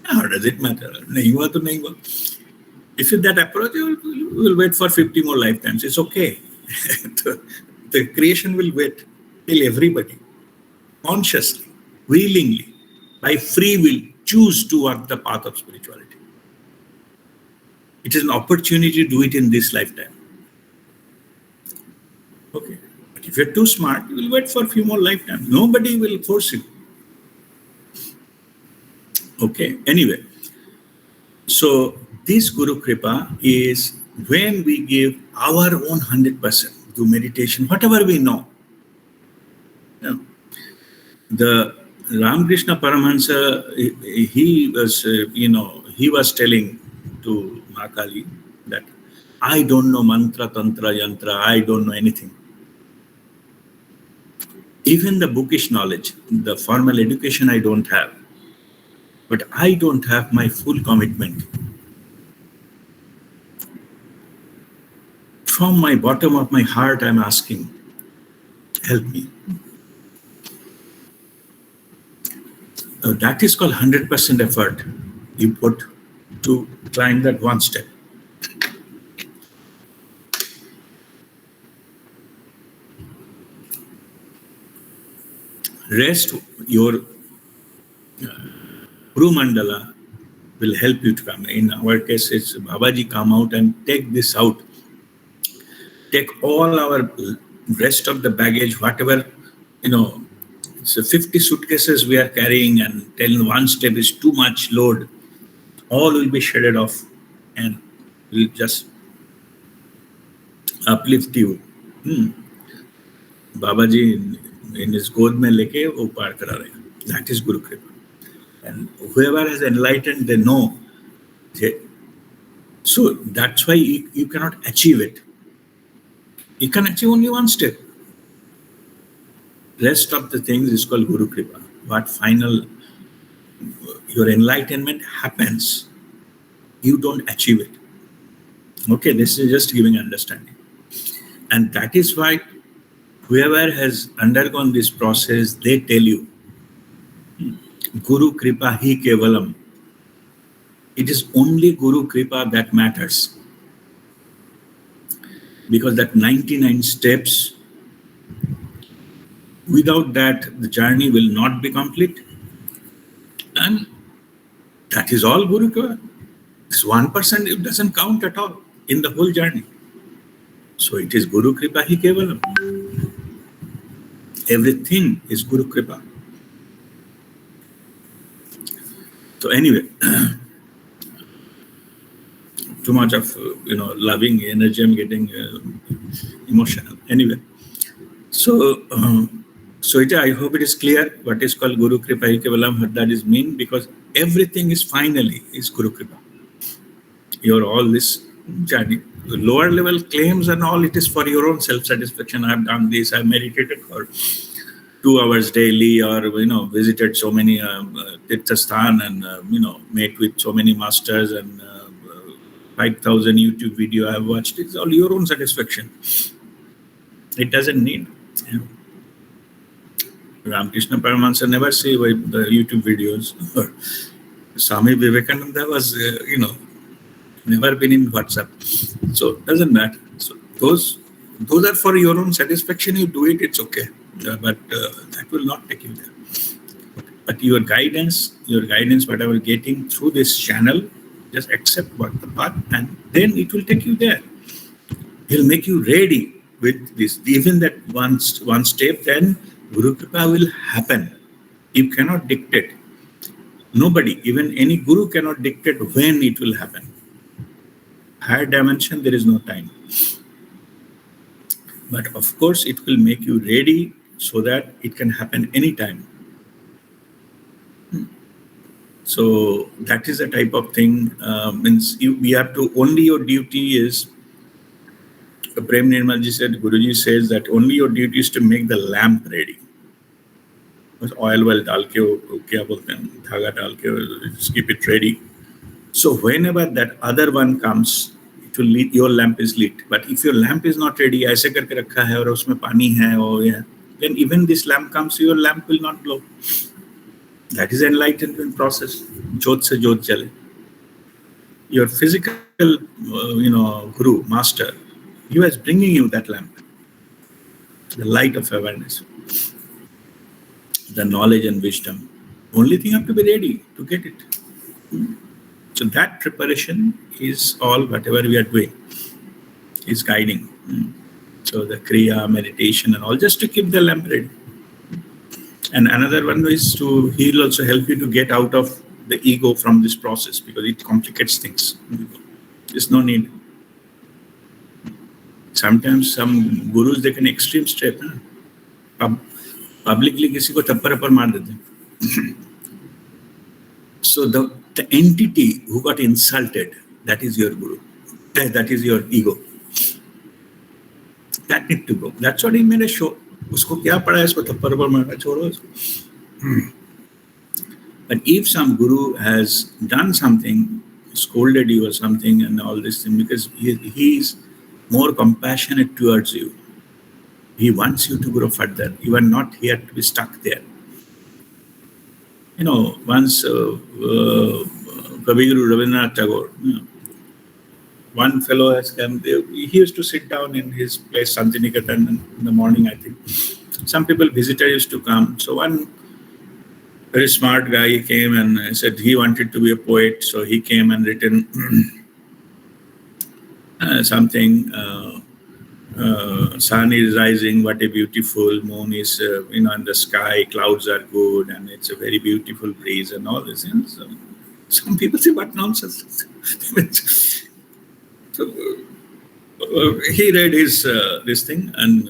A: How does it matter? If you that approach, you will wait for 50 more lifetimes. It's okay. the creation will wait till everybody, consciously, willingly, by free will, choose to walk the path of spirituality. It is an opportunity to do it in this lifetime. Okay. But if you're too smart, you will wait for a few more lifetimes. Nobody will force you. Okay. Anyway. So this Guru Kripa is when we give our own 100% to meditation, whatever we know. The Ramakrishna Paramahansa, he was telling to Mahakali that I don't know mantra, tantra, yantra, I don't know anything. Even the bookish knowledge, the formal education I don't have. But I don't have my full commitment. From my bottom of my heart, I'm asking, help me. That is called 100% effort you put to climb that one step. Rest, your Guru Mandala will help you to come. In our case, it's Babaji, come out and take this out. Take all our rest of the baggage, whatever, so 50 suitcases we are carrying and telling one step is too much load. All will be shredded off and will just uplift you. Babaji in his god mein leke wo par kara rahe. That is Guru Kripa. And whoever has enlightened, they know. So that's why you cannot achieve it. You can achieve only one step. Rest of the things is called Guru Kripa. What final, your enlightenment happens, you don't achieve it. Okay, this is just giving understanding. And that is why whoever has undergone this process, they tell you, Guru Kripahi Kevalam. It is only Guru Kripa that matters. Because that 99 steps, without that, the journey will not be complete. And that is all Guru Kripa. This 1%, it doesn't count at all in the whole journey. So it is Guru Kripahi Kevalam. Everything is Guru Kripa. So anyway, too much of loving energy, I'm getting emotional. Anyway, so I hope it is clear what is called Guru Kripahi Kevalam, what that is mean, because everything is finally is Guru Kripa. All this journey, the lower level claims and all, it is for your own self-satisfaction. I've done this, I've meditated for 2 hours daily, or visited so many Tirthasthan and met with so many masters and 5,000 YouTube video I have watched. It's all your own satisfaction. It doesn't need. Ramakrishna Paramahansa never say the YouTube videos. Swami Vivekananda was never been in WhatsApp, so it doesn't matter. So those are for your own satisfaction. You do it, it's okay. But that will not take you there. But your guidance, whatever you're getting through this channel, just accept what the path, and then it will take you there. He'll make you ready with this. Even that one step, then Guru Kripa will happen. You cannot dictate. Nobody, even any Guru cannot dictate when it will happen. Higher dimension, there is no time. But of course, it will make you ready so that it can happen anytime. So that is the type of thing. We have to, only your duty is, Prem Nirmalji said, Guruji says that only your duty is to make the lamp ready. Oil dal ke, kya bolte hain, dhaga dal ke, just keep it ready. So whenever that other one comes, it will lit, your lamp is lit. But if your lamp is not ready, aise karke rakha hai aur usme pani hai, then even this lamp comes, your lamp will not glow. That is enlightenment process. Jyot se jyot jale. Your physical, Guru, Master, he was bringing you that lamp, the light of awareness, the knowledge and wisdom. Only thing you have to be ready to get it. So that preparation is all, whatever we are doing, is guiding. So the Kriya, meditation and all, just to keep the lamp ready. And another one is he'll also help you to get out of the ego from this process, because it complicates things. There's no need. Sometimes some gurus, they can extreme step. Publicly kisi ko thappar maar dete. So the entity who got insulted, that is your guru. That is your ego. That need to go. That's what he made a show. Usko kya pada hai, isko thappar par marna, chhoro isko. But if some guru has done something, scolded you or something and all this thing, because he is more compassionate towards you. He wants you to grow further. You are not here to be stuck there. Once Kavi Guru Rabindranath Tagore, one fellow has come, he used to sit down in his place, Santiniketan, in the morning, I think. Some people, visitors used to come. So one very smart guy came and said he wanted to be a poet. So he came and written something, sun is rising, what a beautiful, moon is, in the sky, clouds are good, and it's a very beautiful breeze and all this. So some people say, what nonsense. So he read his this thing, and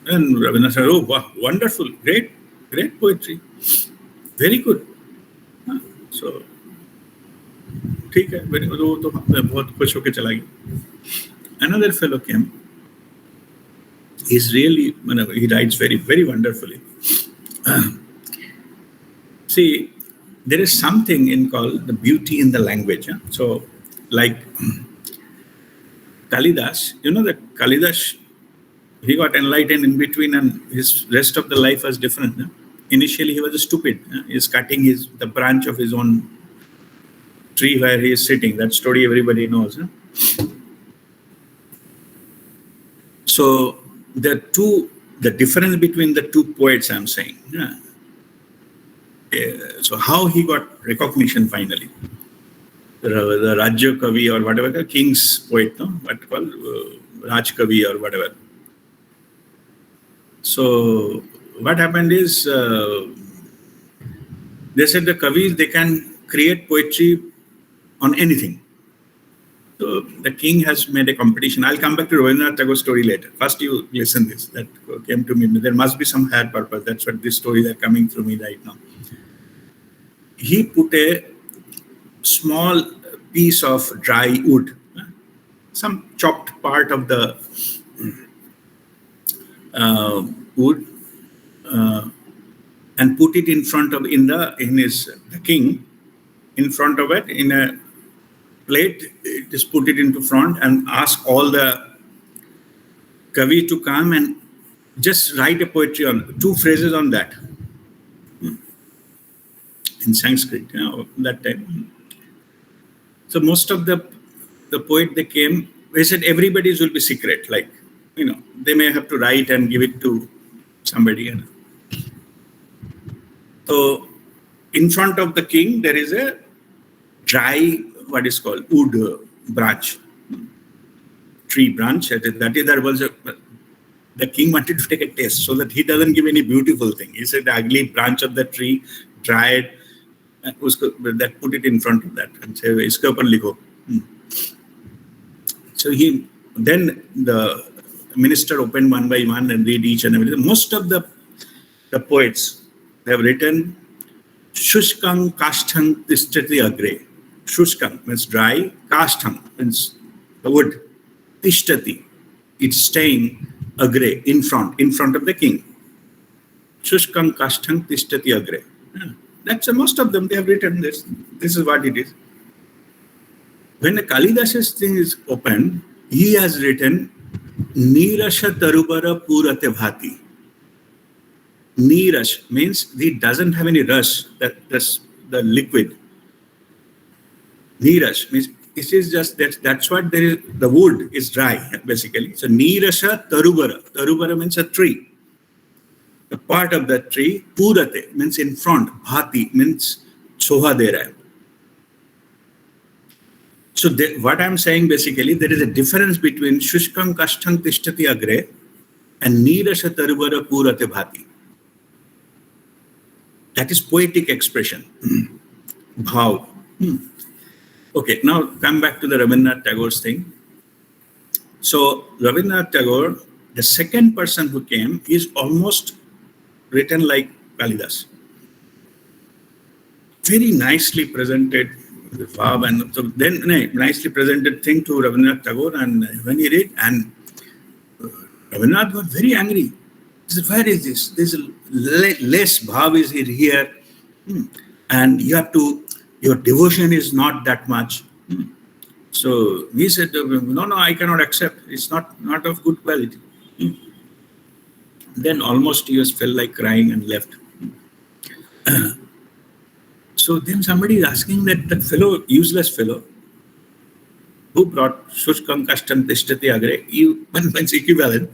A: Rabindranath said, oh, wow, wonderful, great poetry, very good. So, ठीक है, वो तो बहुत खुश होके चला गया. Another fellow came. He's really, he writes very, very wonderfully. See, there is something called the beauty in the language. So, like Kalidas, that Kalidas, he got enlightened in between, and his rest of the life was different. initially he was stupid. He's cutting the branch of his own tree where he is sitting. That story everybody knows. So the difference between the two poets, I'm saying. So how he got recognition finally? The Rajya Kavi or whatever, the king's poet, no? What called Raj Kavi or whatever. So what happened is they said the Kavis, they can create poetry on anything. So the king has made a competition. I'll come back to Rabindranath Tagore's story later. First you listen this. That came to me. There must be some higher purpose. That's what this stories are coming through me right now. He put a small piece of dry wood, some chopped part of the wood, and put it in front of the king, in front of it in a plate. Just put it into front and ask all the Kavi to come and just write a poetry on 2 phrases on that in Sanskrit, that time. So most of the poet they came, they said everybody's will be secret, like, they may have to write and give it to somebody. So in front of the king, there is a dry, what is called wood branch, tree branch. The king wanted to take a taste so that he doesn't give any beautiful thing. He said the ugly branch of the tree, dried, that put it in front of that and say, iska upar likho. So then the minister opened one by one and read each and everything. Most of the poets, they have written Shushkang Kasthang Tishtati Agre. Shushkang means dry, Kasthang means the wood, Tishtati, it's staying, Agre, in front of the king. Shushkang Kasthang Tishtati Agre. That's most of them, they have written this. This is what it is. When the Kalidas's thing is opened, he has written Nirasha Tarubara Purate Bhati. Nirash means he doesn't have any rush, that's the liquid. Nirash means it is just that's what there is, the wood is dry basically. So Nirasha Tarubara. Tarubara means a tree. The part of that tree, Purate means in front, Bhati means Soha de raha hai. So what I'm saying basically, there is a difference between Shushkam Kastham Tishtati Agre and Nirasha Tarubara Purate Bhati. That is poetic expression. Bhav. Okay, now come back to the Rabindranath Tagore's thing. So Rabindranath Tagore, the second person who came, is almost written like Kalidas. Very nicely presented the Bhav, and so then nicely presented thing to Rabindranath Tagore, and when he read, and Rabindranath got very angry. He said, where is this? There's less Bhav is here, and your devotion is not that much. So he said, no, I cannot accept. It's not of good quality. Then almost he felt like crying and left. So then somebody is asking that fellow, useless fellow, who brought Shushkam Kashtam Tishtati Agre, when it's equivalent,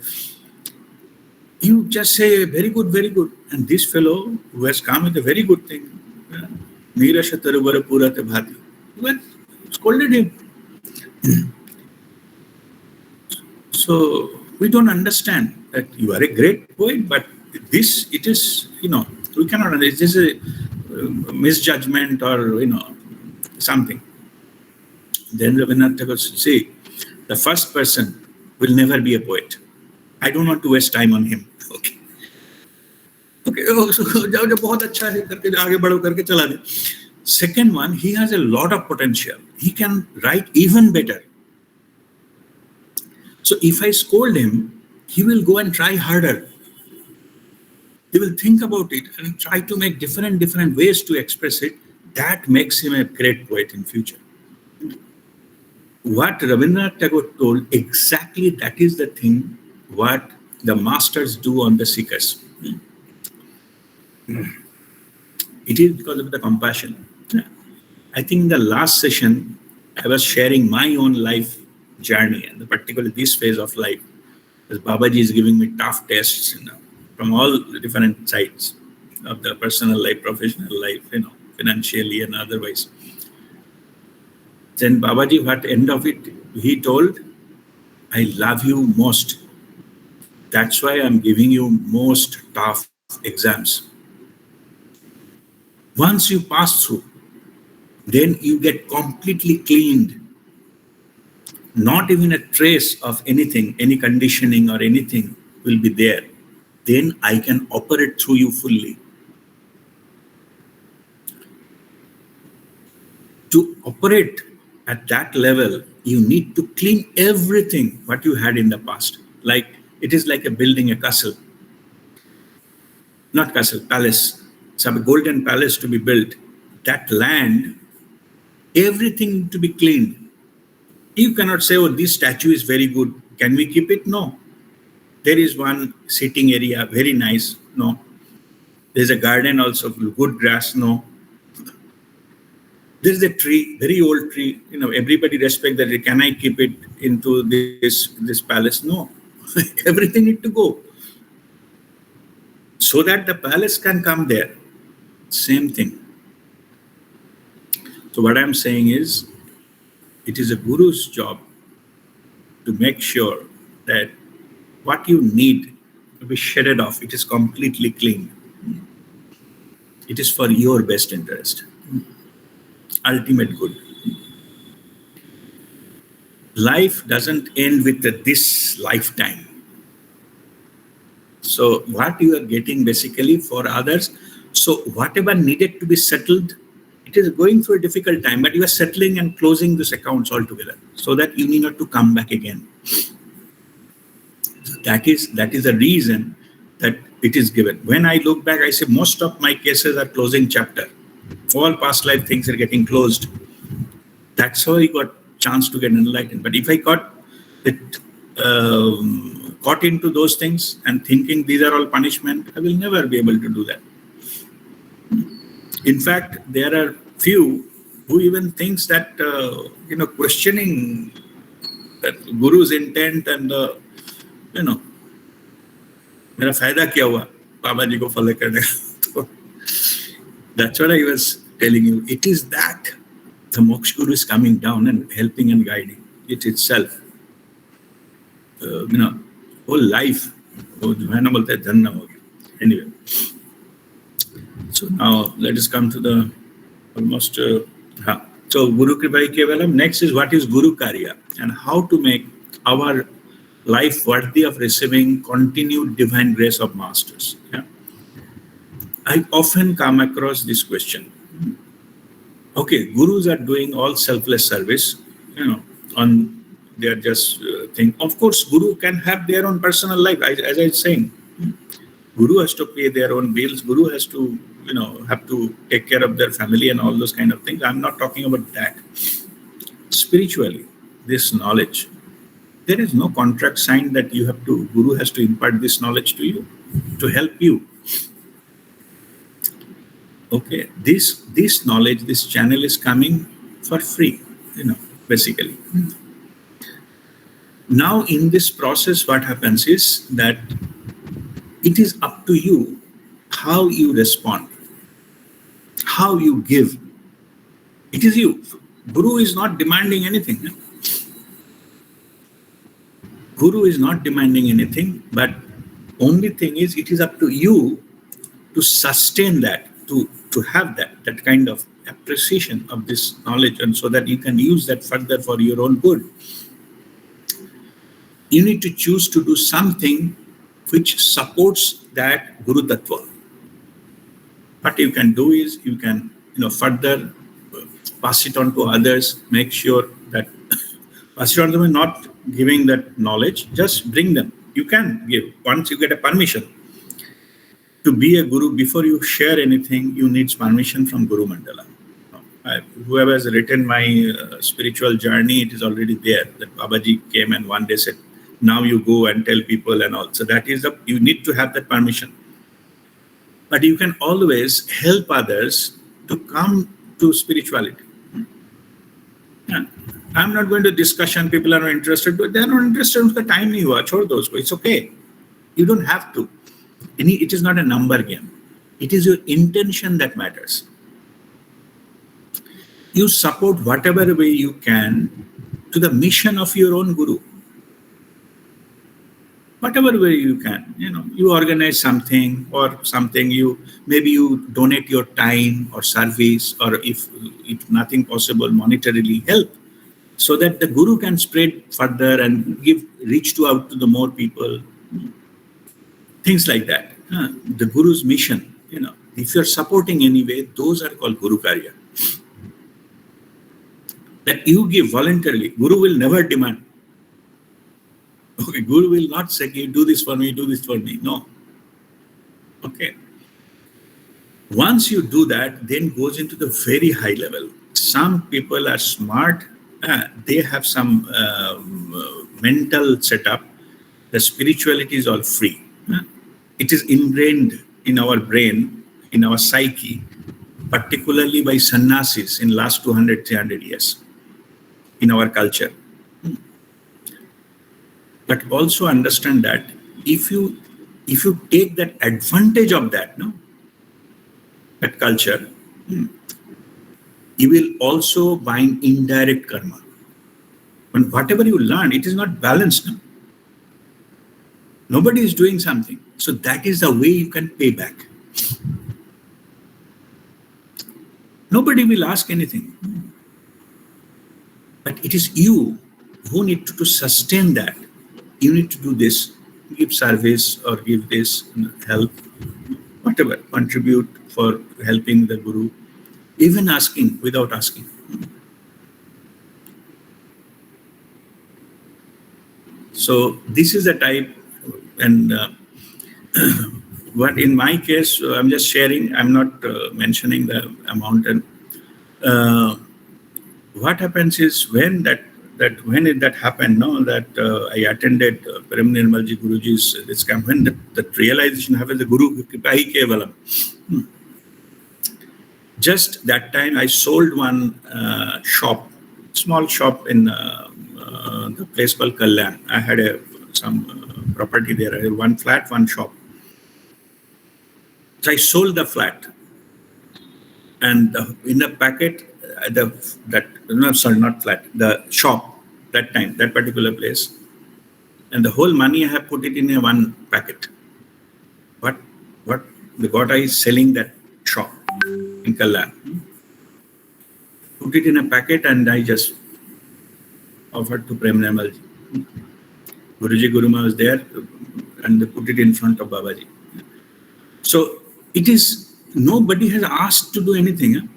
A: you just say, very good, very good. And this fellow who has come with a very good thing, Nirasha Tarubara Purate Bhati, well, scolded him. So we don't understand that you are a great poet, but it is, we cannot understand. This is a misjudgment or, something. Then Rabindranath Tagore said, see, the first person will never be a poet. I don't want to waste time on him. Okay. So बहुत अच्छा है करके आगे बढ़ो करके चला दे. Second one, he has a lot of potential. He can write even better. So if I scold him, he will go and try harder. He will think about it and try to make different ways to express it. That makes him a great poet in future. What Rabindranath Tagore told, exactly that is the thing what the masters do on the seekers. It is because of the compassion. I think in the last session, I was sharing my own life journey, and particularly this phase of life, because Babaji is giving me tough tests, from all the different sides of the personal life, professional life, financially and otherwise. Then Babaji, at the end of it, he told, I love you most. That's why I'm giving you most tough exams. Once you pass through, then you get completely cleaned. Not even a trace of anything, any conditioning or anything will be there. Then I can operate through you fully. To operate at that level, you need to clean everything what you had in the past. Like it is like a building a castle. Not castle, palace. It's a golden palace to be built. That land, everything to be cleaned. You cannot say, oh, this statue is very good. Can we keep it? No. There is one sitting area, very nice. No. There's a garden also, good grass. No. There's a tree, very old tree. Everybody respect that. Can I keep it into this palace? No. Everything need to go. So that the palace can come there. Same thing. So what I'm saying is, it is a guru's job to make sure that what you need to be shedded off, it is completely clean. It is for your best interest. Ultimate good. Life doesn't end with this lifetime. So what you are getting basically for others, so whatever needed to be settled, it is going through a difficult time, but you are settling and closing these accounts altogether so that you need not to come back again. So that is the reason that it is given. When I look back, I say most of my cases are closing chapter. All past life things are getting closed. That's how I got chance to get enlightened. But if I got into those things and thinking these are all punishment, I will never be able to do that. In fact, there are few who even thinks that, questioning that Guru's intent and, मेरा फायदा क्या हुआ बाबा जी को follow करने का. That's what I was telling you. It is that the Moksha Guru is coming down and helping and guiding it itself. Whole life. Anyway. So now let us come to the almost. So Guru Kripahi Kevalam. Next is what is Guru Karya and how to make our life worthy of receiving continued divine grace of masters. Yeah. I often come across this question. Okay, gurus are doing all selfless service, they are just think. Of course, guru can have their own personal life. As I was saying, guru has to pay their own bills. Guru has to, have to take care of their family and all those kind of things. I'm not talking about that. Spiritually, this knowledge, there is no contract signed that guru has to impart this knowledge to you, to help you. Okay, this knowledge, this channel is coming for free, basically. Now in this process, what happens is that it is up to you how you respond, how you give. It is you. Guru is not demanding anything. Guru is not demanding anything, but only thing is it is up to you to sustain that, to have that kind of appreciation of this knowledge, and so that you can use that further for your own good. You need to choose to do something which supports that Guru Tattwa. What you can do is you can further pass it on to others, make sure that pass it on to them, not giving that knowledge, just bring them. You can give once you get a permission. To be a guru, before you share anything, you need permission from Guru Mandala. Whoever has written my spiritual journey, it is already there. That Babaji came and one day said, now you go and tell people and all. So that is you need to have that permission. but you can always help others to come to spirituality. Yeah. I'm not going to discussion. People are not interested, but they're not interested in the time you watch or those. It's okay. You don't have to. It is not a number game. It is your intention that matters. You support whatever way you can to the mission of your own guru. Whatever way you can, you organize something or something, maybe you donate your time or service, or if nothing possible, monetarily help, so that the guru can spread further and reach out to the more people. Things like that. The guru's mission, if you're supporting anyway, those are called Guru Karya. That you give voluntarily. Guru will never demand. Okay, Guru will not say, do this for me, do this for me. No. Okay. Once you do that, then goes into the very high level. Some people are smart. They have some mental setup. The spirituality is all free. It is ingrained in our brain, in our psyche, particularly by sannyasis in last 200, 300 years in our culture. But also understand that if you take that advantage of that, that culture, you will also bind indirect karma. When whatever you learn, it is not balanced. Nobody is doing something. So that is the way you can pay back. Nobody will ask anything. But it is you who need to sustain that. You need to do this, give service or give this, help, whatever, contribute for helping the guru, even asking without asking. So this is the type, and what in my case, I'm just sharing, I'm not mentioning the amount. And what happens is when that happened, I attended Param Nirmalji Guruji's this camp, when that realization happened, the Guru Kripahi Kevalam. Just that time, I sold one small shop in the place called Karya. I had some property there. I had one flat, one shop. So I sold the flat, and in a packet, the shop, that time, that particular place, and the whole money I have put it in a one packet. What I is selling that shop in Karya. Put it in a packet and I just offered to Prem Nirmalji. Guruji Guruma was there and they put it in front of Babaji. So it is, nobody has asked to do anything.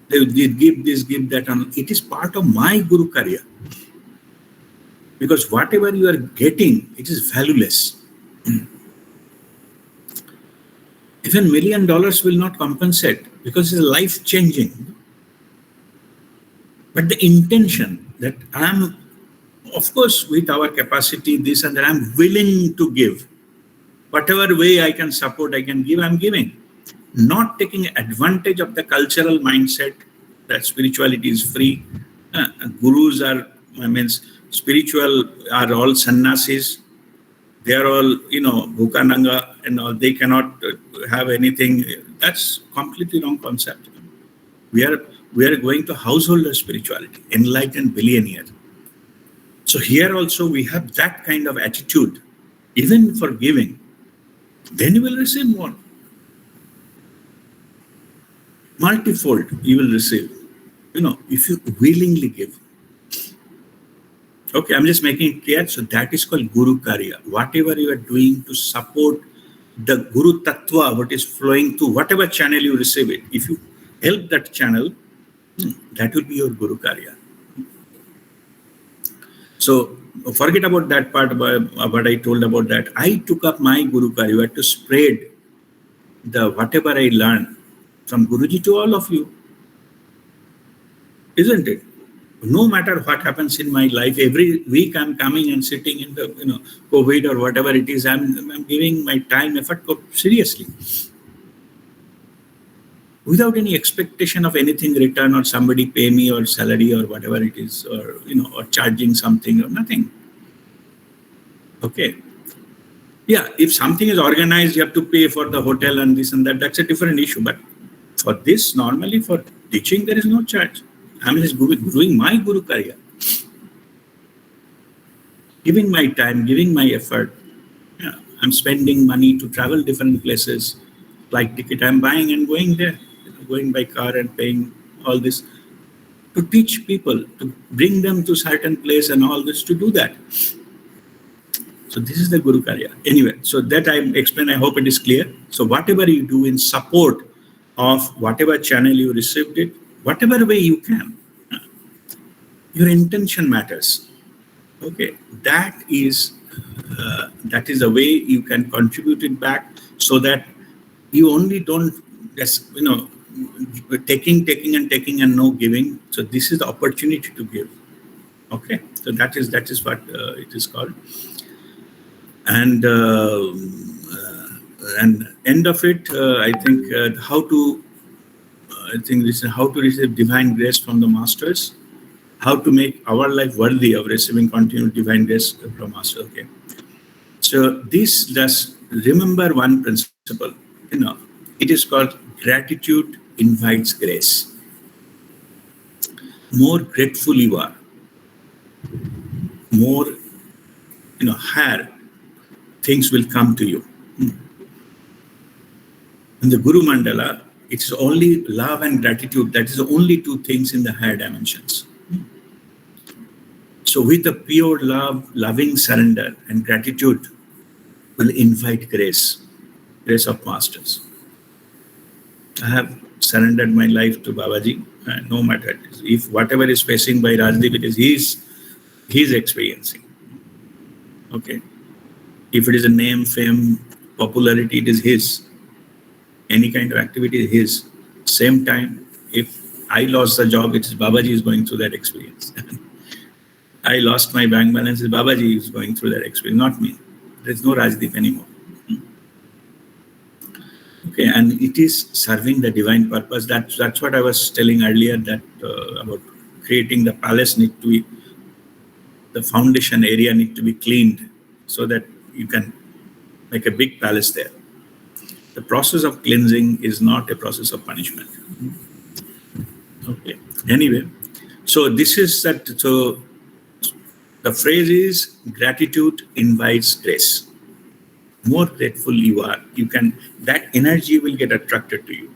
A: They give this, give that. And it is part of my Guru Karya. Because whatever you are getting, it is valueless. Even $1 million will not compensate because it is life-changing. But the intention that I am, of course, with our capacity, this and that, I am willing to give. Whatever way I can support, I can give, I am giving. Not taking advantage of the cultural mindset that spirituality is free. Gurus are, spiritual are all sannyasis. They are all, bhukananga and all. They cannot have anything. That's completely wrong concept. We are going to householder spirituality, enlightened billionaire. So here also we have that kind of attitude, even for giving. Then you will receive more. Multifold you will receive, if you willingly give. Okay, I'm just making it clear. So that is called Guru Karya. Whatever you are doing to support the Guru Tattwa, what is flowing through whatever channel you receive it, if you help that channel, that will be your Guru Karya. So forget about that part, about what I told about that. I took up my Guru Karya to spread the whatever I learned from Guruji to all of you. Isn't it? No matter what happens in my life, every week I'm coming and sitting in the COVID or whatever it is, I'm giving my time, effort seriously, without any expectation of anything return or somebody pay me or salary or whatever it is, or or charging something or nothing. Okay. Yeah, if something is organized, you have to pay for the hotel and this and that. That's a different issue. But for this, normally for teaching, there is no charge. I'm just doing my Guru Karya, giving my time, giving my effort. Yeah, I'm spending money to travel different places, like ticket I'm buying and going there, going by car and paying all this to teach people, to bring them to certain place and all this, to do that. So this is the Guru Karya. Anyway, so that I explained, I hope it is clear. So whatever you do in support of whatever channel you received it, whatever way you can, your intention matters. Okay, that is the way you can contribute it back, so that you only don't just taking and no giving. So this is the opportunity to give. Okay, so that is what it is called. And end of it, I think how to receive divine grace from the masters, how to make our life worthy of receiving continued divine grace from Master. Okay, so this does remember one principle. It is called gratitude invites grace. More grateful you are, more higher things will come to you. In the Guru Mandala, it's only love and gratitude. That is the only two things in the higher dimensions. So with the pure love, loving surrender and gratitude will invite grace of masters. I have surrendered my life to Babaji, no matter if whatever is facing by Rajdeep, it is he's experiencing. Okay. If it is a name, fame, popularity, it is his. Any kind of activity is his. Same time, if I lost the job, it is Babaji is going through that experience. I lost my bank balance, Babaji is going through that experience, not me. There is no Rajdeep anymore. Okay, and it is serving the divine purpose. That's what I was telling earlier, that about creating the palace the foundation area need to be cleaned so that you can make a big palace there. The process of cleansing is not a process of punishment. Okay. Anyway, so this is that. So the phrase is gratitude invites grace. More grateful you are, that energy will get attracted to you.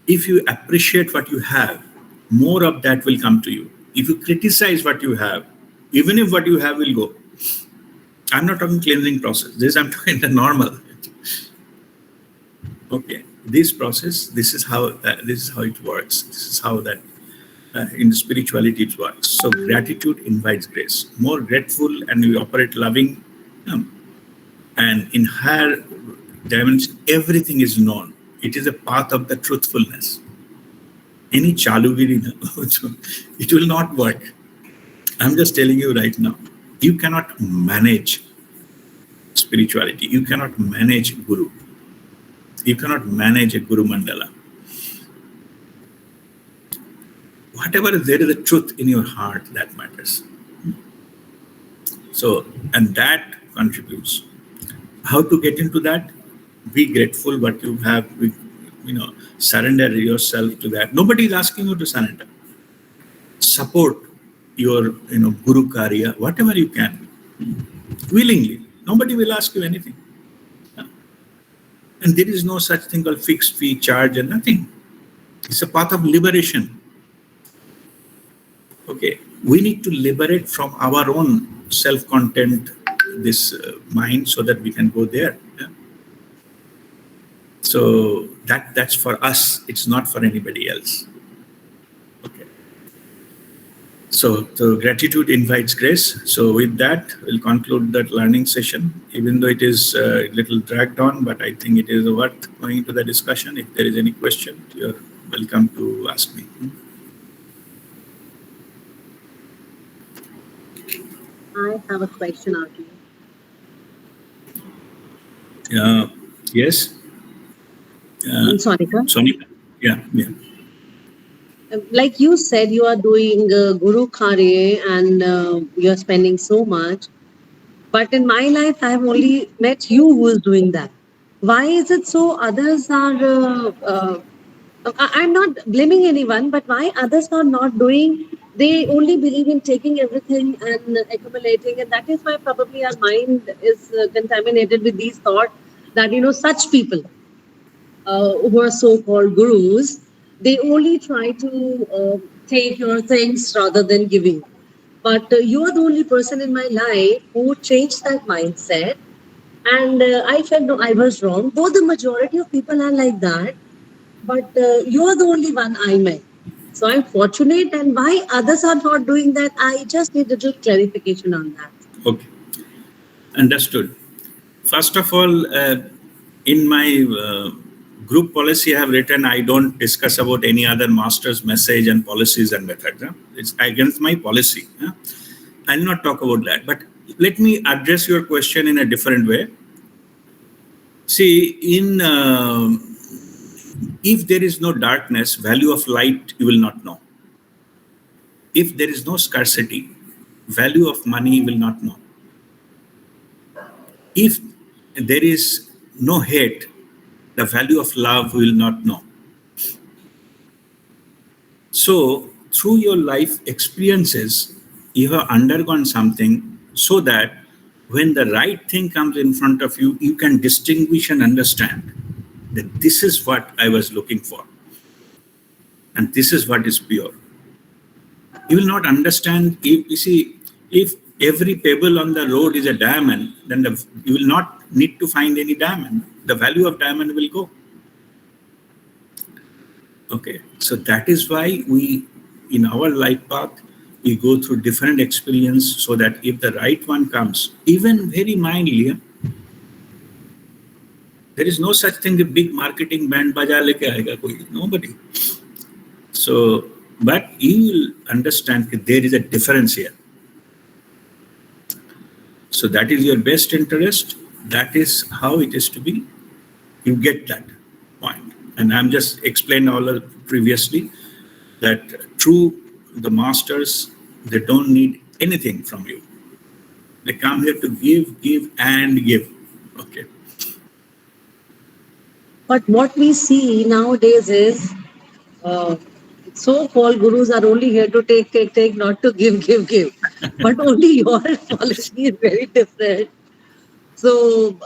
A: If you appreciate what you have, more of that will come to you. If you criticize what you have, even if what you have will go. I'm not talking cleansing process. I'm talking the normal. Okay, this process. This is how it works. This is how that in spirituality it works. So gratitude invites grace. More grateful, and we operate loving, and in higher dimension, everything is known. It is a path of the truthfulness. Any chalugiri, it will not work. I'm just telling you right now. You cannot manage spirituality. You cannot manage Guru. You cannot manage a Guru Mandala. Whatever is there is a truth in your heart that matters. So, and that contributes. How to get into that? Be grateful what you have. Surrender yourself to that. Nobody is asking you to surrender. Support your Guru Karya, whatever you can, willingly. Nobody will ask you anything. And there is no such thing called fixed fee, charge, and nothing. It's a path of liberation. Okay, we need to liberate from our own self-content, this mind, so that we can go there. Yeah? So that's for us. It's not for anybody else. Okay. So gratitude invites grace. So with that, we'll conclude that learning session, even though it is a little dragged on, but I think it is worth going into the discussion. If there is any question, you're welcome to ask me.
B: I have a question, Arti.
A: Yes.
B: Sonika.
A: Sonika. Yeah.
B: Like you said, you are doing Guru Karya and you are spending so much. But in my life, I have only met you who is doing that. Why is it so? Others are. I'm not blaming anyone, but why others are not doing? They only believe in taking everything and accumulating, and that is why probably our mind is contaminated with these thoughts that such people who are so-called gurus, they only try to take your things rather than giving. But you are the only person in my life who changed that mindset. And I felt no, I was wrong. Though the majority of people are like that, but you are the only one I met. So I'm fortunate. And why others are not doing that, I just need a little clarification on that.
A: Okay. Understood. First of all, in my group policy, I have written I don't discuss about any other master's message and policies and methods. It's against my policy. I'll not talk about that. But let me address your question in a different way. See, if there is no darkness, value of light you will not know. If there is no scarcity, value of money you will not know. If there is no hate, the value of love will not know. So, through your life experiences, you have undergone something so that when the right thing comes in front of you, you can distinguish and understand that this is what I was looking for. And this is what is pure. You will not understand, if every pebble on the road is a diamond, then you will not need to find any diamond. The value of diamond will go. Okay, so that is why in our life path, we go through different experience so that if the right one comes, even very mildly, there is no such thing, the big marketing band baja leke aayega koi, nobody. So, but you will understand that there is a difference here. So that is your best interest. That is how it is to be. You get that point. And I'm just explained all previously that the masters, they don't need anything from you. They come here to give, and give. Okay.
B: But what we see nowadays is so-called gurus are only here to take, not to give. But only your policy is very different. So,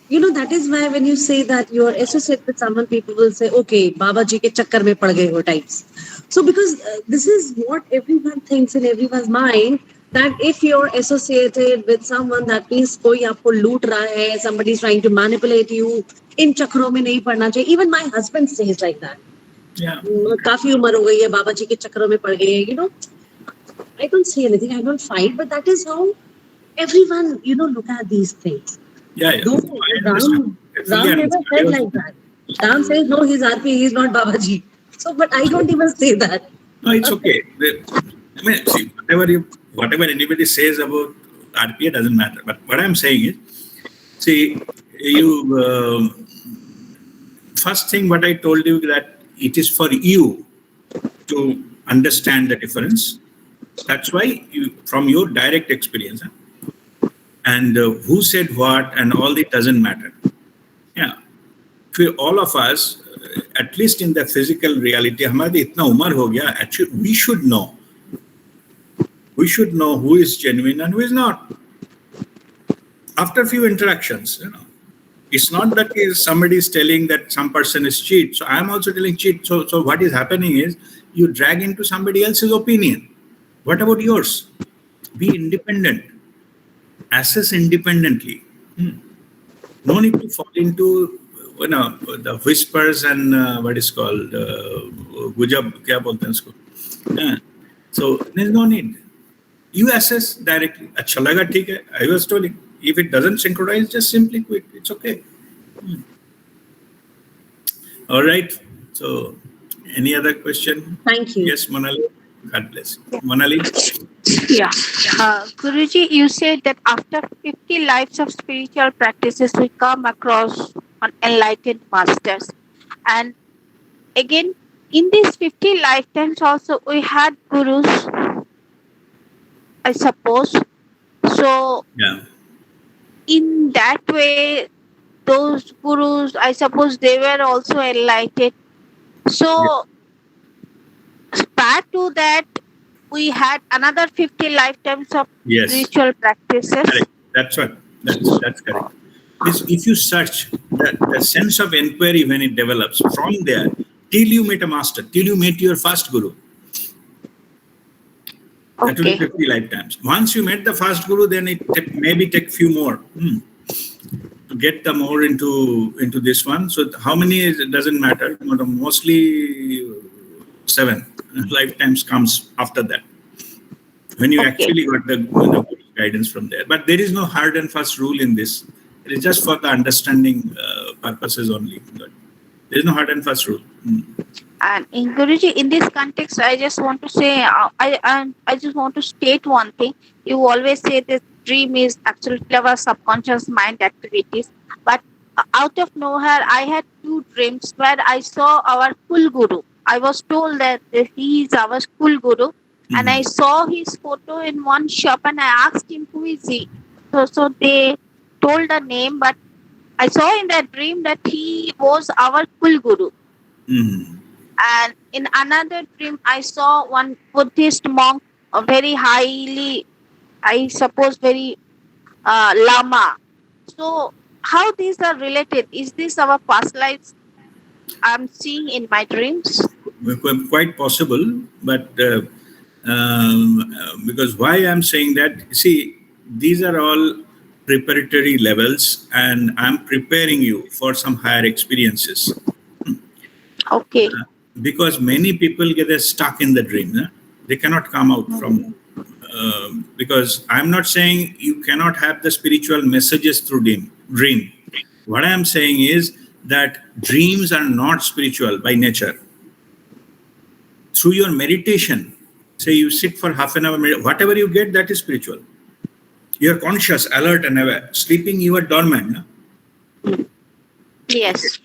B: that is why when you say that you are associated with someone, people will say, okay, Baba ji ke chakkar mein pad gaye ho types. So, because this is what everyone thinks in everyone's mind, that if you're associated with someone, that means koi aapko loot raha hai, somebody is trying to manipulate you, in chakron mein nahi padna chahiye. Even my husband says like that.
A: Yeah.
B: काफी उम्र हो गई है, बाबा जी के चक्करों में पड़ गए हैं. I don't say anything, I don't fight, but that is how everyone look at these things.
A: Yeah.
B: Ram never said like that. Ram says no, he's RP, he's not Babaji. So, but I don't even say that.
A: No, it's okay. I mean, see, whatever anybody says about RPA doesn't matter. But what I'm saying is, see, first thing what I told you that it is for you to understand the difference. That's why from your direct experience, and who said what and all it doesn't matter. Yeah, for all of us, at least in the physical reality, हमारी इतना उम्र हो गया. Actually, we should know. We should know who is genuine and who is not. After a few interactions, it's not that somebody is telling that some person is cheat. So I am also telling cheat. So what is happening is you drag into somebody else's opinion. What about yours? Be independent. Assess independently. No need to fall into the whispers and what is called gujab. Kya bolte hain usko? So there's no need. You assess directly. Achha laga, theek hai. I was telling. If it doesn't synchronize, just simply quit. It's okay. All right. So, any other question?
B: Thank you.
A: Yes, Manali. God bless. Monali?
C: Yeah. Guruji, you said that after 50 lives of spiritual practices, we come across an enlightened masters. And again, in these 50 lifetimes also, we had gurus, I suppose. So,
A: Yeah.
C: in that way, those gurus, I suppose they were also enlightened.
A: Yeah.
C: So, prior to that, we had another 50 lifetimes of
A: Yes.
C: spiritual practices.
A: Correct. That's what. That's correct. If you search the sense of inquiry when it develops from there till you meet a master, till you meet your first guru, that will be
C: Okay.
A: 50 lifetimes. Once you met the first guru, then it maybe take few more to get the more into this one. So how many it doesn't matter. Mostly 7 lifetimes comes after that. When you
C: Okay.
A: actually got the guidance from there. But there is no hard and fast rule in this. It is just for the understanding purposes only. But there is no hard and fast rule.
C: And in Guruji, in this context, I just want to say, I just want to state one thing. You always say this dream is actually our subconscious mind activities, but out of nowhere, I had 2 dreams where I saw our Kul Guru. I was told that he is our Kul Guru, and I saw his photo in one shop, and I asked him who is he. So they told a name, but I saw in that dream that he was our Kul Guru. And in another dream, I saw one Buddhist monk, a very highly, I suppose, very lama. So, how these are related? Is this our past lives I'm seeing in my dreams?
A: Quite possible, but because why I'm saying that, see, these are all preparatory levels, and I'm preparing you for some higher experiences.
C: Okay.
A: Because many people get stuck in the dream. They cannot come out from, because I'm not saying you cannot have the spiritual messages through dream. What I am saying is that dreams are not spiritual by nature. Through your meditation, say you sit for half an hour, whatever you get, that is spiritual. You're conscious, alert and aware. Sleeping, you are dormant.
C: Yes.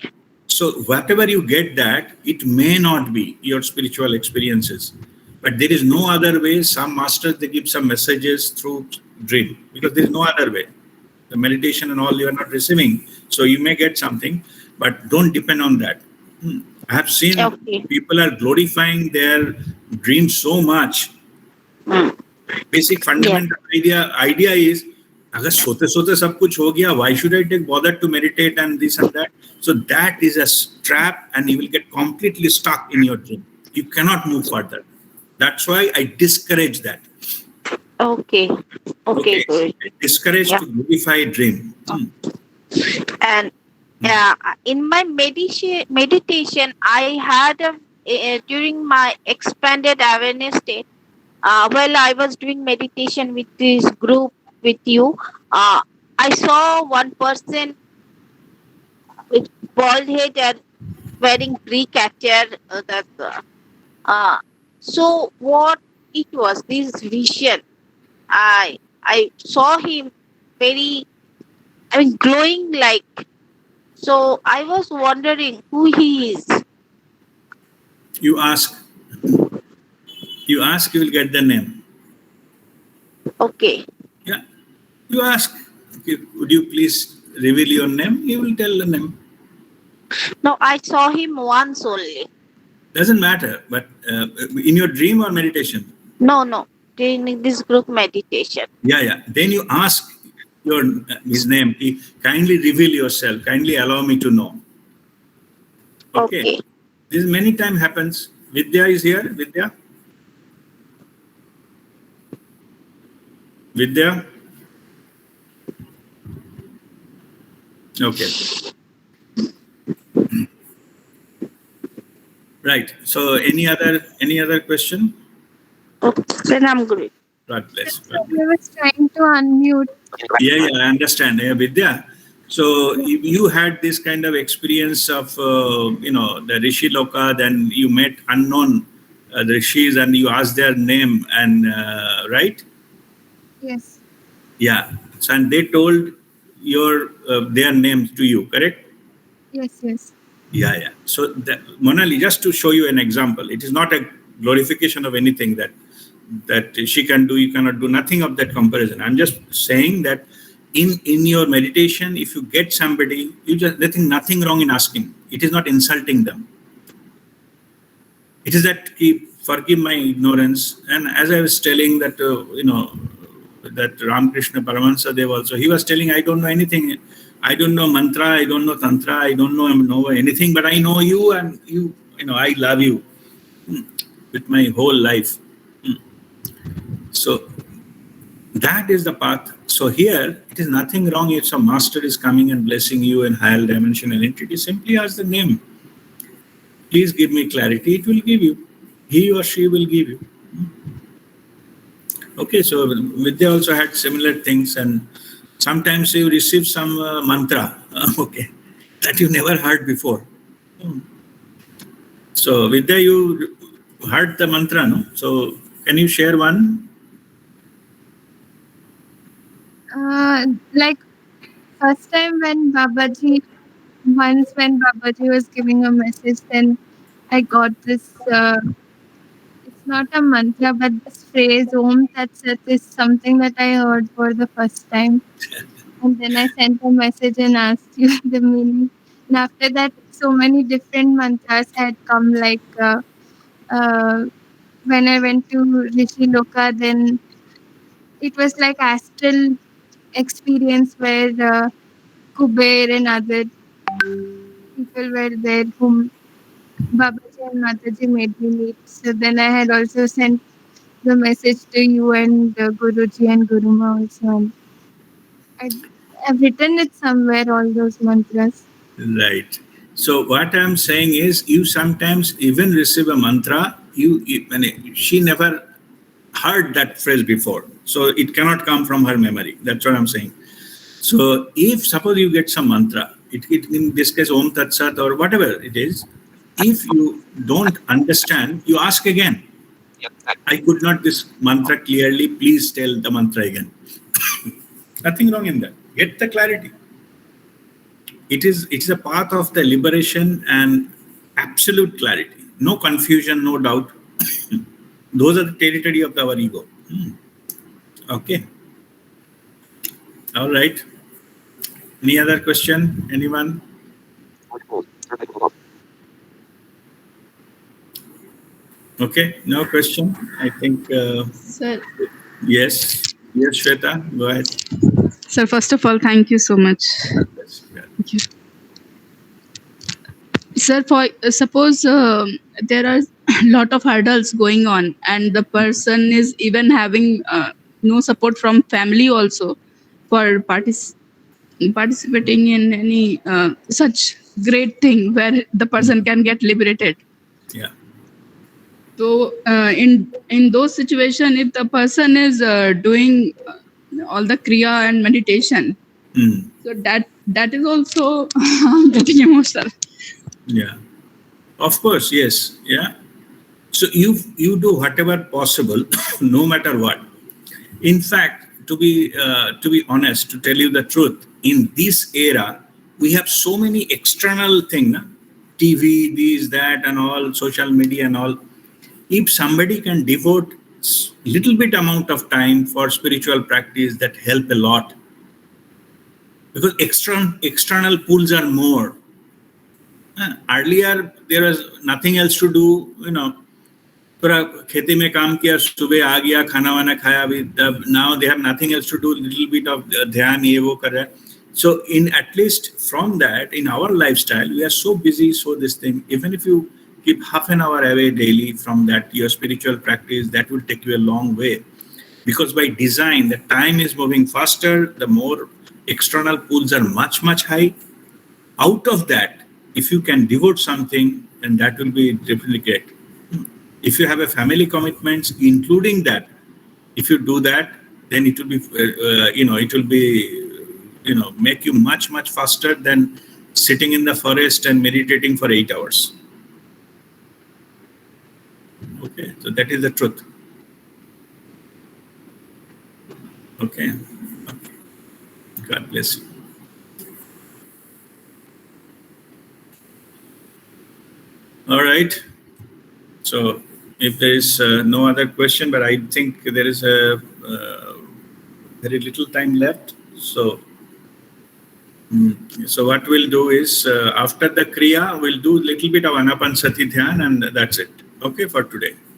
A: So whatever you get that, it may not be your spiritual experiences. But there is no other way. Some masters, they give some messages through dream, because there is no other way. The meditation and all you are not receiving. So you may get something, but don't depend on that. I have seen people are glorifying their dreams so much. Basic fundamental idea is, agar sote sab kuch ho gaya, why should I take bother to meditate and this and that? So that is a trap, and you will get completely stuck in your dream. You cannot move further. That's why I discourage that.
C: Okay.
A: I discourage to glorify dream.
C: And in my meditation, I had during my expanded awareness state, while I was doing meditation with this group with you, I saw one person with bald head and wearing Greek attire. So what it was, this vision, I saw him very, glowing like. So I was wondering who he is.
A: You ask, you will get the name.
C: Okay.
A: Yeah. You ask, okay, would you please reveal your name? He will tell the name.
C: No, I saw him once only.
A: Doesn't matter, but in your dream or meditation?
C: No, during this group meditation.
A: Yeah. Then you ask his name. Kindly reveal yourself. Kindly allow me to know. Okay. This many times happens. Vidya is here. Vidya? Okay. Right. So any other question?
C: Then I'm good.
A: God bless.
D: I was trying to unmute.
A: Yeah, I understand. Yeah, Vidya. So if you had this kind of experience of, the Rishi Loka, then you met unknown the rishis, and you ask their name, and right?
D: Yes.
A: Yeah. So, and they told their names to you, correct?
D: Yes. Yes.
A: Yeah. So, Monali, just to show you an example, it is not a glorification of anything that she can do, you cannot do, nothing of that comparison. I'm just saying that in your meditation, if you get somebody, nothing wrong in asking. It is not insulting them. It is that forgive my ignorance. And as I was telling that, that Ramakrishna Paramahansa Dev also, he was telling, I don't know anything. I don't know mantra, I don't know tantra, I don't know anything, but I know you, and I love you with my whole life. So that is the path. So here, it is nothing wrong if some master is coming and blessing you in higher dimensional entity. Simply ask the name. Please give me clarity. It will give you. He or she will give you. Okay, so Vidya also had similar things, and sometimes you receive some mantra, okay, that you never heard before. So Vidya, you heard the mantra, no? So can you share one?
D: Like first time when Babaji was giving a message, then I got this. It's not a mantra, but this phrase "Om Tat Sat" is something that I heard for the first time. And then I sent a message and asked you the meaning. And after that, so many different mantras had come. Like when I went to Rishi Loka, then it was like astral experience where Kuber and other people were there whom Babaji and Mataji made me meet. So then I had also sent the message to you and Guruji and Guruma also. And I've written it somewhere, all those mantras.
A: Right. So what I'm saying is, you sometimes even receive a mantra, she never heard that phrase before. So it cannot come from her memory. That's what I'm saying. So if suppose you get some mantra, it in this case Om Tat Sat or whatever it is, if you don't understand, you ask again. I could not this mantra clearly, please tell the mantra again. Nothing wrong in that. Get the clarity. It is a path of the liberation and absolute clarity. No confusion, no doubt. Those are the territory of our ego. Okay. All right. Any other question? Anyone? Okay, no question. I think.
E: Sir,
A: Yes. Yes, Shweta, go ahead.
E: sir, first of all, thank you so much. Thank you. Sir, suppose there are a lot of hurdles going on, and the person is even having no support from family also for participating in any such great thing where the person can get liberated.
A: Yeah.
E: So in those situations, if the person is doing all the kriya and meditation, so that is also getting emotional.
A: Yeah. Of course, yes. Yeah. So you do whatever possible, no matter what. In fact, to be honest, to tell you the truth, in this era, we have so many external things, TV, these, that, and all, social media and all. If somebody can devote little bit amount of time for spiritual practice, that help a lot. Because external pulls are more. Earlier, there was nothing else to do, पूरा खेती में काम किया, सुबह आ गया, खाना वाना खाया, now they have nothing else to do, little bit of ध्यान ये वो कर रहा है. So in at least from that, in our lifestyle, we are so busy, so this thing, even if you keep half an hour away daily from that, your spiritual practice, that will take you a long way. Because by design, the time is moving faster, the more external pulls are much, much high. Out of that, if you can devote something, then that will be definitely great. If you have a family commitments, including that, if you do that, then it will be, it will be, make you much, much faster than sitting in the forest and meditating for 8 hours. Okay, so that is the truth. Okay. God bless you. All right. So if there is no other question, but I think there is a very little time left. So, so what we'll do is after the Kriya, we'll do a little bit of Anapansati Dhyan, and that's it. Okay, for today.